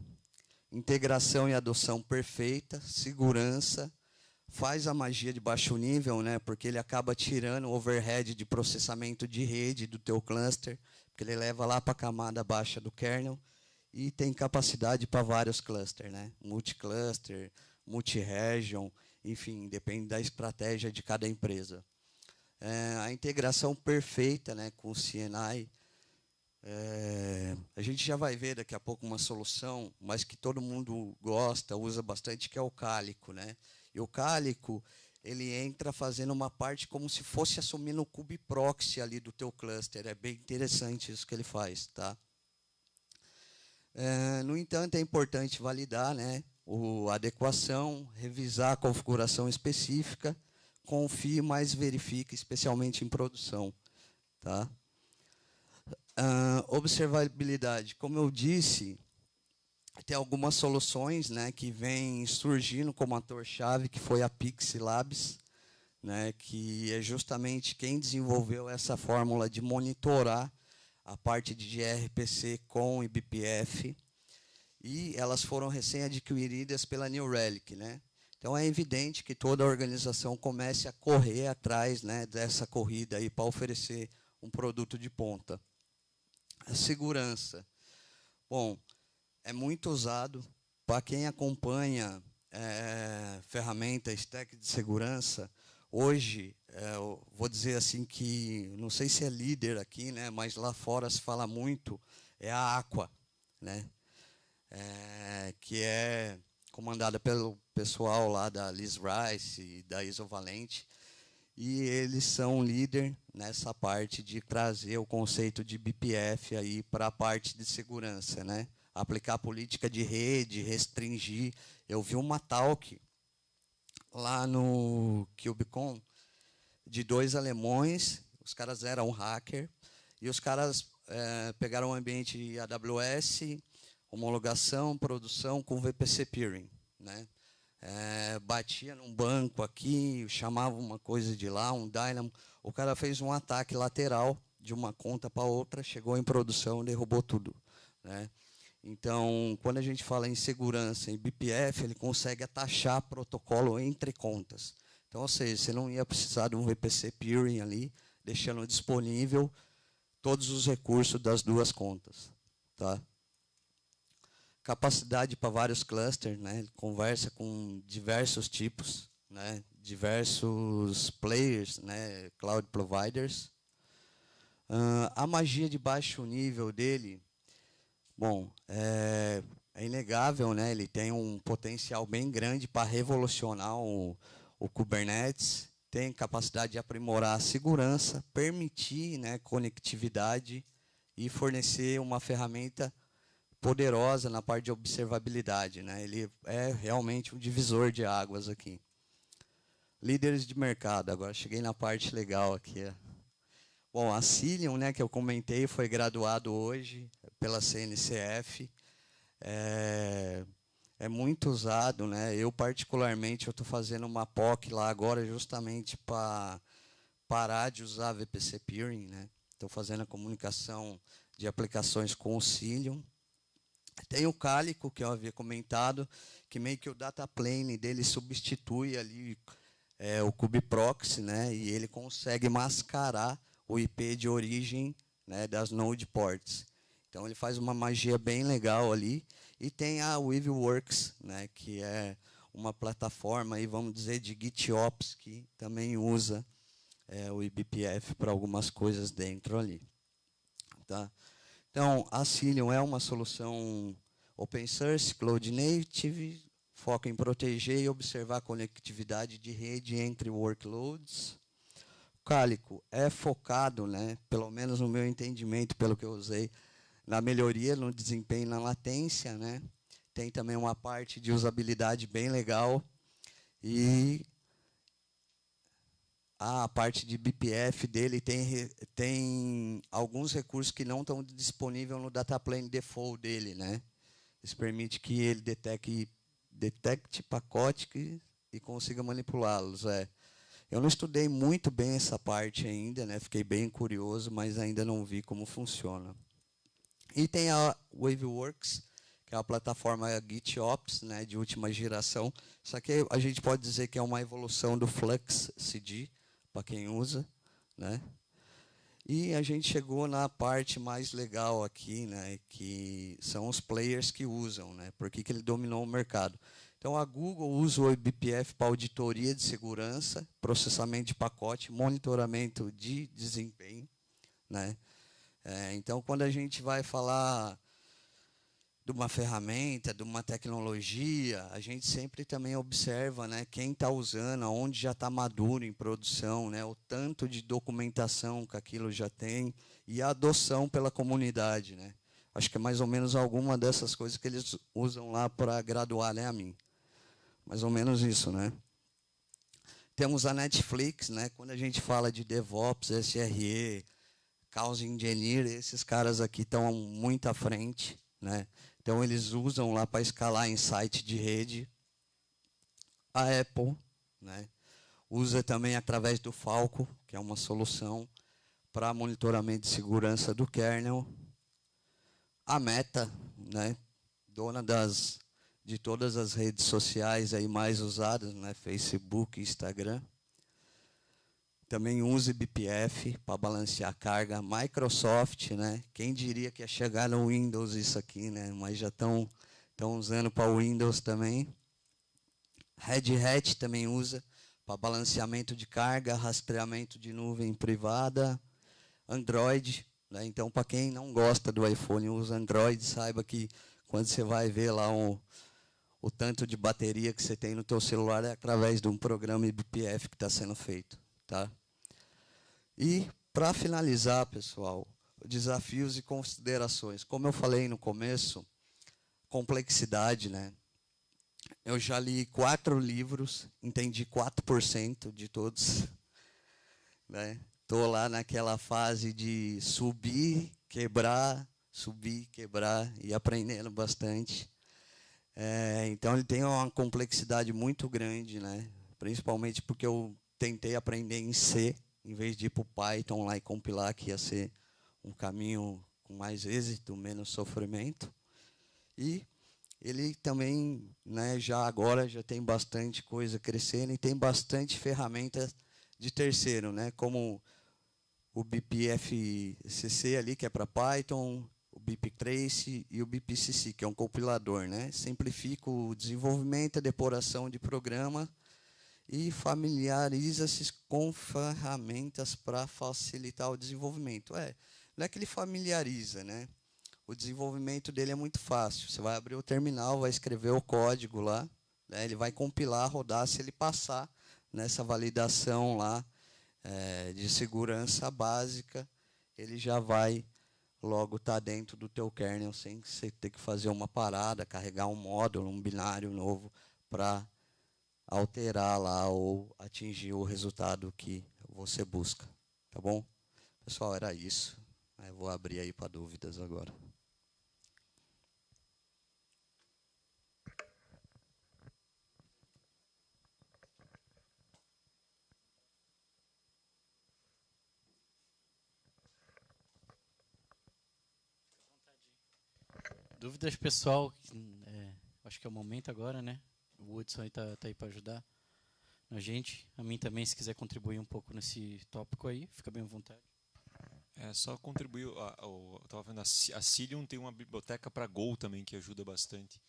F: Integração e adoção perfeita, segurança, faz a magia de baixo nível, né? Porque ele acaba tirando o overhead de processamento de rede do teu cluster, porque ele leva lá para a camada baixa do kernel, e tem capacidade para vários clusters, né? Multi-cluster, multi-region, enfim, depende da estratégia de cada empresa. A integração perfeita, né, com o CNI, a gente já vai ver daqui a pouco uma solução, mas que todo mundo gosta, usa bastante, que é o Cálico, né? E o Cálico, ele entra fazendo uma parte como se fosse assumindo o kubeproxy ali do teu cluster. É bem interessante isso que ele faz, tá? No entanto, é importante validar, né, a adequação, revisar a configuração específica, confie, mas verifique, especialmente em produção. Tá? Observabilidade. Como eu disse, tem algumas soluções, né, que vêm surgindo como ator-chave, que foi a Pixie Labs, né, que é justamente quem desenvolveu essa fórmula de monitorar a parte de gRPC com eBPF, e elas foram recém-adquiridas pela New Relic, né? Então é evidente que toda a organização comece a correr atrás, né, dessa corrida aí para oferecer um produto de ponta. A segurança. Bom, é muito usado. Para quem acompanha ferramenta, stack de segurança, hoje, eu vou dizer assim que, não sei se é líder aqui, né, mas lá fora se fala muito, é a Aqua, né, que é comandada pelo pessoal lá da Liz Rice e da Isovalente, e eles são líder nessa parte de trazer o conceito de BPF aí para a parte de segurança, né, aplicar política de rede, restringir. Eu vi uma talk lá no KubeCon de 2 alemães, os caras eram hacker, e os caras pegaram um ambiente AWS, homologação, produção com VPC Peering, né? Batia num banco aqui, chamava uma coisa de lá, um Dynamo, o cara fez um ataque lateral de uma conta para outra, chegou em produção, derrubou tudo, né? Então, quando a gente fala em segurança, em BPF, ele consegue atachar protocolo entre contas. Então, ou seja, você não ia precisar de um VPC peering ali, deixando disponível todos os recursos das duas contas. Tá? Capacidade para vários clusters, né? Ele conversa com diversos tipos. né, diversos players, né, cloud providers. A magia de baixo nível dele, bom, é inegável, né? Ele tem um potencial bem grande para revolucionar o Kubernetes, tem capacidade de aprimorar a segurança, permitir, né, conectividade e fornecer uma ferramenta poderosa na parte de observabilidade, né? Ele é realmente um divisor de águas aqui. Líderes de mercado, agora cheguei na parte legal aqui. Bom, a Cilium, né, que eu comentei, foi graduado hoje pela CNCF. É muito usado, né? Eu particularmente eu estou fazendo uma POC lá agora justamente para parar de usar VPC Peering, né? Estou fazendo a comunicação de aplicações com o Cilium. Tem o Calico, que eu havia comentado, que meio que o data plane dele substitui ali o kubeproxy, né? E ele consegue mascarar o IP de origem, né, das node ports. Então ele faz uma magia bem legal ali. E tem a Weaveworks, né, que é uma plataforma aí, vamos dizer, de GitOps, que também usa o eBPF para algumas coisas dentro ali. Tá? Então, a Cilium é uma solução open source, cloud native, foca em proteger e observar a conectividade de rede entre workloads. O Calico é focado, né, pelo menos no meu entendimento, pelo que eu usei, na melhoria no desempenho e na latência, né? Tem também uma parte de usabilidade bem legal. E a parte de BPF dele tem alguns recursos que não estão disponíveis no data plane default dele, né? Isso permite que ele detecte pacotes e consiga manipulá-los. Eu não estudei muito bem essa parte ainda, né? Fiquei bem curioso, mas ainda não vi como funciona. E tem a Waveworks, que é a plataforma GitOps, né, de última geração. Só que a gente pode dizer que é uma evolução do Flux CD, para quem usa, né? E a gente chegou na parte mais legal aqui, né, que são os players que usam, né? Por que ele dominou o mercado? Então, a Google usa o eBPF para auditoria de segurança, processamento de pacote, monitoramento de desempenho, né? Então, quando a gente vai falar de uma ferramenta, de uma tecnologia, a gente sempre também observa, né, quem está usando, onde já está maduro em produção, né, o tanto de documentação que aquilo já tem e a adoção pela comunidade, né. Acho que é mais ou menos alguma dessas coisas que eles usam lá para graduar, né, a mim. Mais ou menos isso, né. Temos a Netflix, né, quando a gente fala de DevOps, SRE, Chaos Engineer, esses caras aqui estão muito à frente, né? Então eles usam lá para escalar em site de rede. A Apple, né, usa também através do Falco, que é uma solução para monitoramento de segurança do kernel. A Meta, né, dona de todas as redes sociais aí mais usadas, né, Facebook, Instagram. Também usa BPF para balancear a carga. Microsoft, né? Quem diria que ia chegar no Windows isso aqui, né? Mas já estão usando para o Windows também. Red Hat também usa para balanceamento de carga, rastreamento de nuvem privada. Android, né? Então, para quem não gosta do iPhone e usa Android, saiba que quando você vai ver lá o tanto de bateria que você tem no teu celular é através de um programa eBPF que está sendo feito. Tá? E, para finalizar, pessoal, desafios e considerações. Como eu falei no começo, complexidade, né? Eu já li 4 livros, entendi 4% de todos. Né? Estou lá naquela fase de subir, quebrar e aprendendo bastante. Então, ele tem uma complexidade muito grande, né? Principalmente porque eu tentei aprender em C, em vez de ir para o Python lá e compilar, que ia ser um caminho com mais êxito, menos sofrimento. E ele também, né, já tem bastante coisa crescendo e tem bastante ferramentas de terceiro, né, como o BPFCC ali, que é para Python, o BPTrace e o BPCC, que é um compilador, né? Simplifica o desenvolvimento, a depuração de programa e familiariza-se com ferramentas para facilitar o desenvolvimento. Não é que ele familiariza, né? O desenvolvimento dele é muito fácil. Você vai abrir o terminal, vai escrever o código lá, né? Ele vai compilar, rodar. Se ele passar nessa validação lá de segurança básica, ele já vai logo estar dentro do teu kernel sem você ter que fazer uma parada, carregar um módulo, um binário novo para alterar lá ou atingir o resultado que você busca. Tá bom? Pessoal, era isso. Eu vou abrir aí para dúvidas agora.
B: Dúvidas, pessoal? Acho que é o momento agora, né? O Hudson tá aí para ajudar a gente. A mim também, se quiser contribuir um pouco nesse tópico aí, fica bem à vontade.
D: Só contribuir. Eu estava vendo, a Cilium tem uma biblioteca para Go também que ajuda bastante.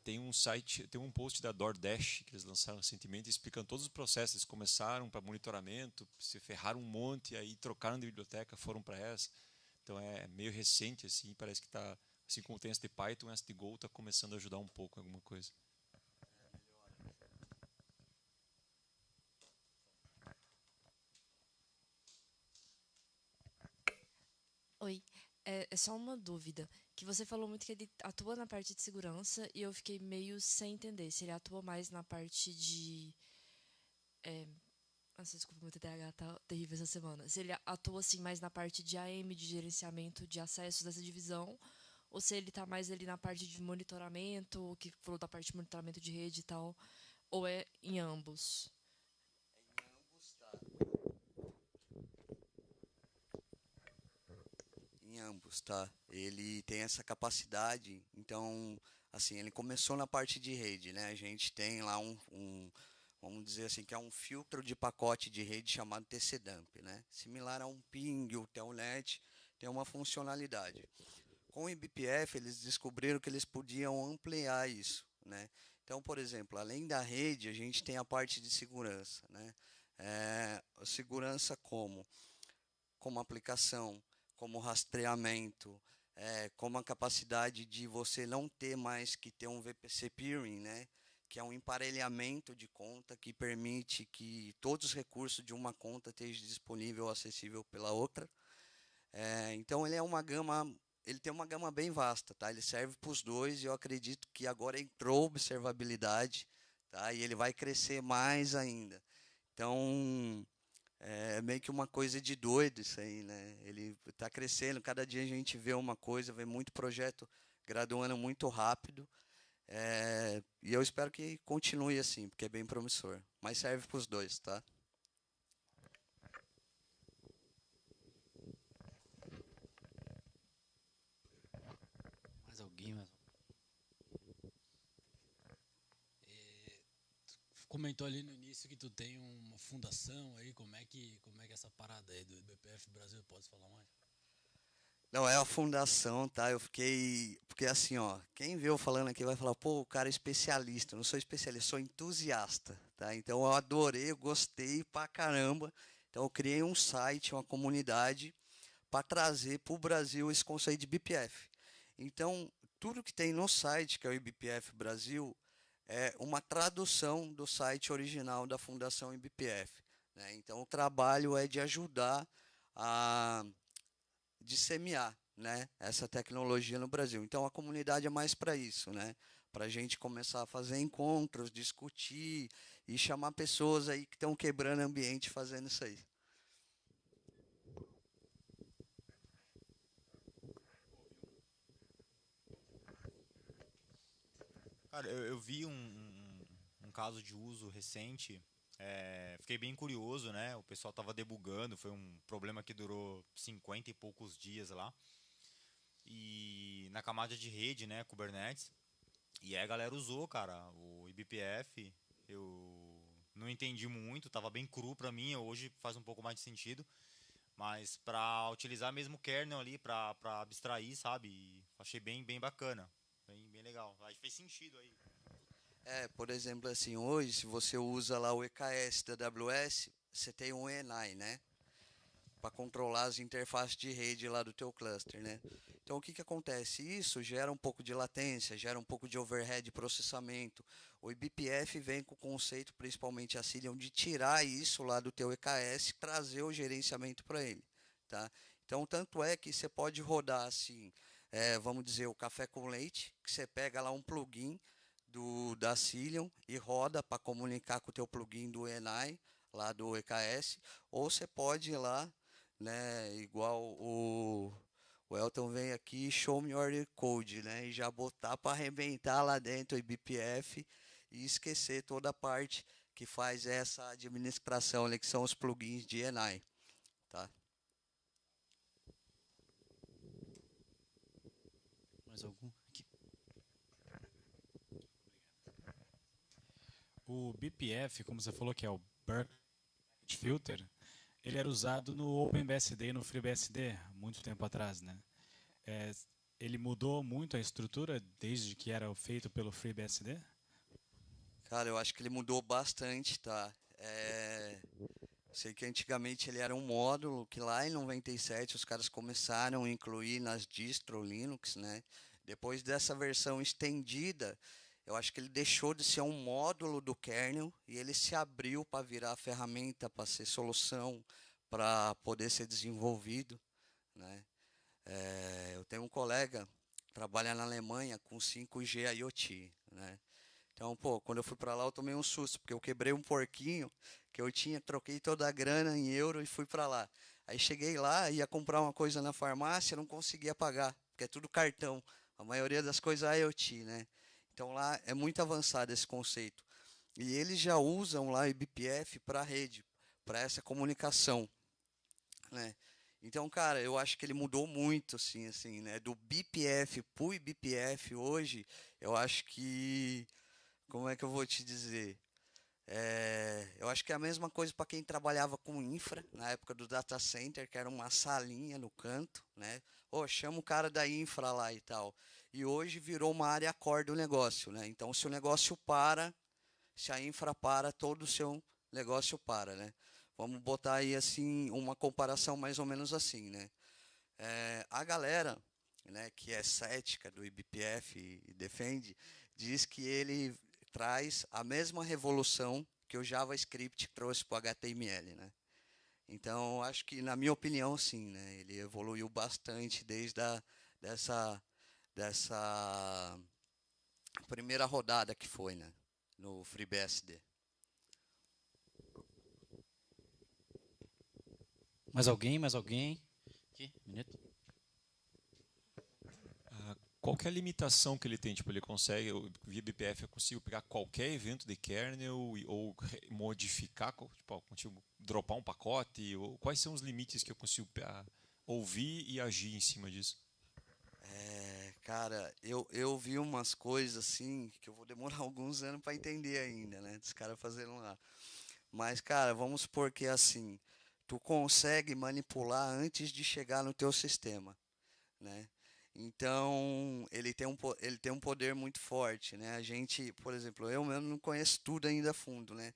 D: Tem um site, tem um post da DoorDash que eles lançaram recentemente explicando todos os processos. Eles começaram para monitoramento, se ferraram um monte, aí trocaram de biblioteca, foram para essa. Então é meio recente assim, parece que está, assim como tem essa de Python, essa de Go está começando a ajudar um pouco em alguma coisa.
G: Oi, é só uma dúvida. Que você falou muito que ele atua na parte de segurança e eu fiquei meio sem entender. Se ele atua mais na parte de. Nossa, desculpa, meu TDAH tá terrível essa semana. Se ele atua assim mais na parte de AM, de gerenciamento de acessos dessa divisão, ou se ele tá mais ali na parte de monitoramento, que falou da parte de monitoramento de rede e tal, ou é em ambos?
F: Em ambos, tá? Ele tem essa capacidade, então, assim, ele começou na parte de rede, né? A gente tem lá vamos dizer assim, que é um filtro de pacote de rede chamado TCDump, né? Similar a um ping, o telnet, tem uma funcionalidade. Com o eBPF, eles descobriram que eles podiam ampliar isso, né? Então, por exemplo, além da rede, a gente tem a parte de segurança, né? Segurança como aplicação, como rastreamento, como a capacidade de você não ter mais que ter um VPC peering, né? Que é um emparelhamento de conta que permite que todos os recursos de uma conta estejam disponível ou acessível pela outra. Então ele tem uma gama bem vasta, tá? Ele serve para os dois e eu acredito que agora entrou observabilidade, tá? E ele vai crescer mais ainda. Então, é meio que uma coisa de doido isso aí, né? Ele está crescendo, cada dia a gente vê uma coisa, vê muito projeto graduando muito rápido. E eu espero que continue assim, porque é bem promissor. Mas serve para os dois, tá?
B: Mais alguém?
C: Comentou ali no início que tu tem uma fundação aí, como é que é essa parada aí do BPF Brasil, pode falar mais?
F: Não, é a fundação, tá? Eu fiquei. Porque assim, ó, quem vê eu falando aqui vai falar, pô, o cara é especialista. Eu não sou especialista, sou entusiasta, tá? Então eu adorei, eu gostei pra caramba. Então eu criei um site, uma comunidade, para trazer para o Brasil esse conceito de BPF. Então, tudo que tem no site, que é o IBPF Brasil, é uma tradução do site original da Fundação IBPF, né? Então, o trabalho é de ajudar a disseminar, né, essa tecnologia no Brasil. Então, a comunidade é mais para isso, né? Para a gente começar a fazer encontros, discutir e chamar pessoas aí que estão quebrando ambiente fazendo isso aí.
E: Cara, eu vi um caso de uso recente, fiquei bem curioso, né? O pessoal tava debugando, foi um problema que durou 50 e poucos dias lá. E na camada de rede, né, Kubernetes. E aí a galera usou, cara, o eBPF. Eu não entendi muito, tava bem cru pra mim, hoje faz um pouco mais de sentido. Mas pra utilizar mesmo o kernel ali, pra abstrair, sabe? E achei bem bacana, bem legal. Acho que fez sentido aí.
F: Por exemplo, assim, hoje, se você usa lá o EKS da AWS, você tem um ENI, né? Para controlar as interfaces de rede lá do teu cluster, né? Então, o que acontece? Isso gera um pouco de latência, gera um pouco de overhead de processamento. O eBPF vem com o conceito, principalmente a Cilium, de tirar isso lá do teu EKS e trazer o gerenciamento para ele, tá? Então, tanto é que você pode rodar assim, vamos dizer, o café com leite, que você pega lá um plugin da Cilium e roda para comunicar com o teu plugin do ENI, lá do EKS, ou você pode ir lá, né, igual o Elton vem aqui, show me your code, né, e já botar para arrebentar lá dentro o eBPF e esquecer toda a parte que faz essa administração, né, que são os plugins de ENI, tá?
B: Mais algum? Aqui.
H: O BPF, como você falou que é o Burst Filter, ele era usado no OpenBSD e no FreeBSD muito tempo atrás, né? Ele mudou muito a estrutura desde que era feito pelo FreeBSD?
F: Cara, eu acho que ele mudou bastante, tá? Sei que antigamente ele era um módulo que lá em 97 os caras começaram a incluir nas distro Linux, né? Depois dessa versão estendida, eu acho que ele deixou de ser um módulo do kernel e ele se abriu para virar ferramenta, para ser solução, para poder ser desenvolvido, né? Eu tenho um colega que trabalha na Alemanha com 5G IoT, né? Então, pô, quando eu fui para lá eu tomei um susto, porque eu quebrei um porquinho que eu tinha, troquei toda a grana em euro e fui para lá. Aí cheguei lá, ia comprar uma coisa na farmácia, não conseguia pagar, porque é tudo cartão. A maioria das coisas é IoT, né? Então lá é muito avançado esse conceito. E eles já usam lá o eBPF para a rede, para essa comunicação, né? Então, cara, eu acho que ele mudou muito, assim, né? Do BPF para o eBPF hoje, eu acho que, como é que eu vou te dizer? Eu acho que é a mesma coisa para quem trabalhava com infra, na época do data center, que era uma salinha no canto, né? Chama o cara da infra lá e tal. E hoje virou uma área core do negócio, né? Então, se o negócio para, se a infra para, todo o seu negócio para, né? Vamos botar aí, assim, uma comparação mais ou menos assim, né? A galera, né, que é cética do eBPF e defende, diz que ele traz a mesma revolução que o JavaScript trouxe para o HTML, né? Então, acho que, na minha opinião, sim, né? Ele evoluiu bastante desde dessa primeira rodada que foi, né? No FreeBSD.
B: Mais alguém? Mais alguém? Aqui, um minuto.
D: Qual que é a limitação que ele tem? Tipo, ele consegue, via BPF, eu consigo pegar qualquer evento de kernel ou modificar, tipo, eu consigo dropar um pacote? Ou quais são os limites que eu consigo ouvir e agir em cima disso?
F: Cara, eu vi umas coisas assim que eu vou demorar alguns anos para entender ainda, né? Dos caras fazendo lá. Mas, cara, vamos supor que assim, tu consegue manipular antes de chegar no teu sistema, né? Então, ele tem um poder muito forte, né? A gente, por exemplo, eu mesmo não conheço tudo ainda a fundo, né?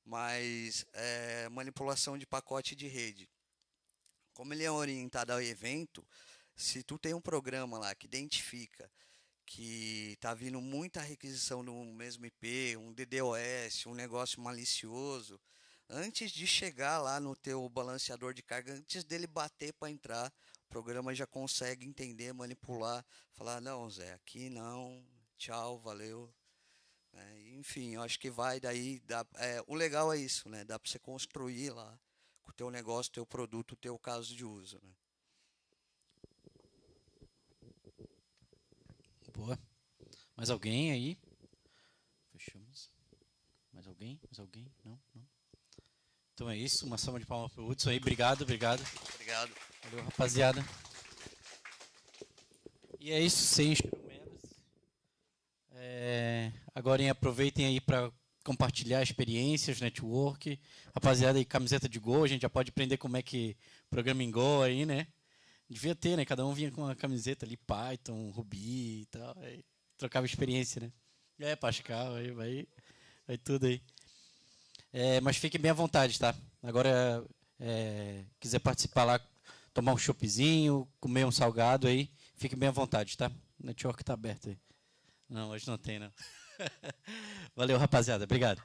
F: Mas manipulação de pacote de rede. Como ele é orientado ao evento, se tu tem um programa lá que identifica que está vindo muita requisição no mesmo IP, um DDoS, um negócio malicioso, antes de chegar lá no teu balanceador de carga, antes dele bater para entrar, o programa já consegue entender, manipular, falar, não, Zé, aqui não, tchau, valeu. Enfim, eu acho que vai daí, o legal é isso, né? Dá para você construir lá com o teu negócio, teu produto, o teu caso de uso, né?
B: Boa. Mais alguém aí? Fechamos. Mais alguém? Mais alguém? Não? Não? Então é isso. Uma salva de palmas para o Hudson aí. Obrigado, obrigado.
F: Obrigado.
B: Valeu, rapaziada. E é isso, sem churumelas. Agora aproveitem aí para compartilhar experiências, network. Rapaziada aí, camiseta de Go, a gente já pode aprender como é que programa em Go aí, né? Devia ter, né? Cada um vinha com uma camiseta ali, Python, Ruby e tal. Aí trocava experiência, né? Pascal, aí vai tudo aí. Mas fiquem bem à vontade, tá? Agora, quiser participar lá, tomar um choppzinho, comer um salgado aí, fiquem bem à vontade, tá? O network tá aberto aí. Não, hoje não tem, não. Valeu, rapaziada. Obrigado.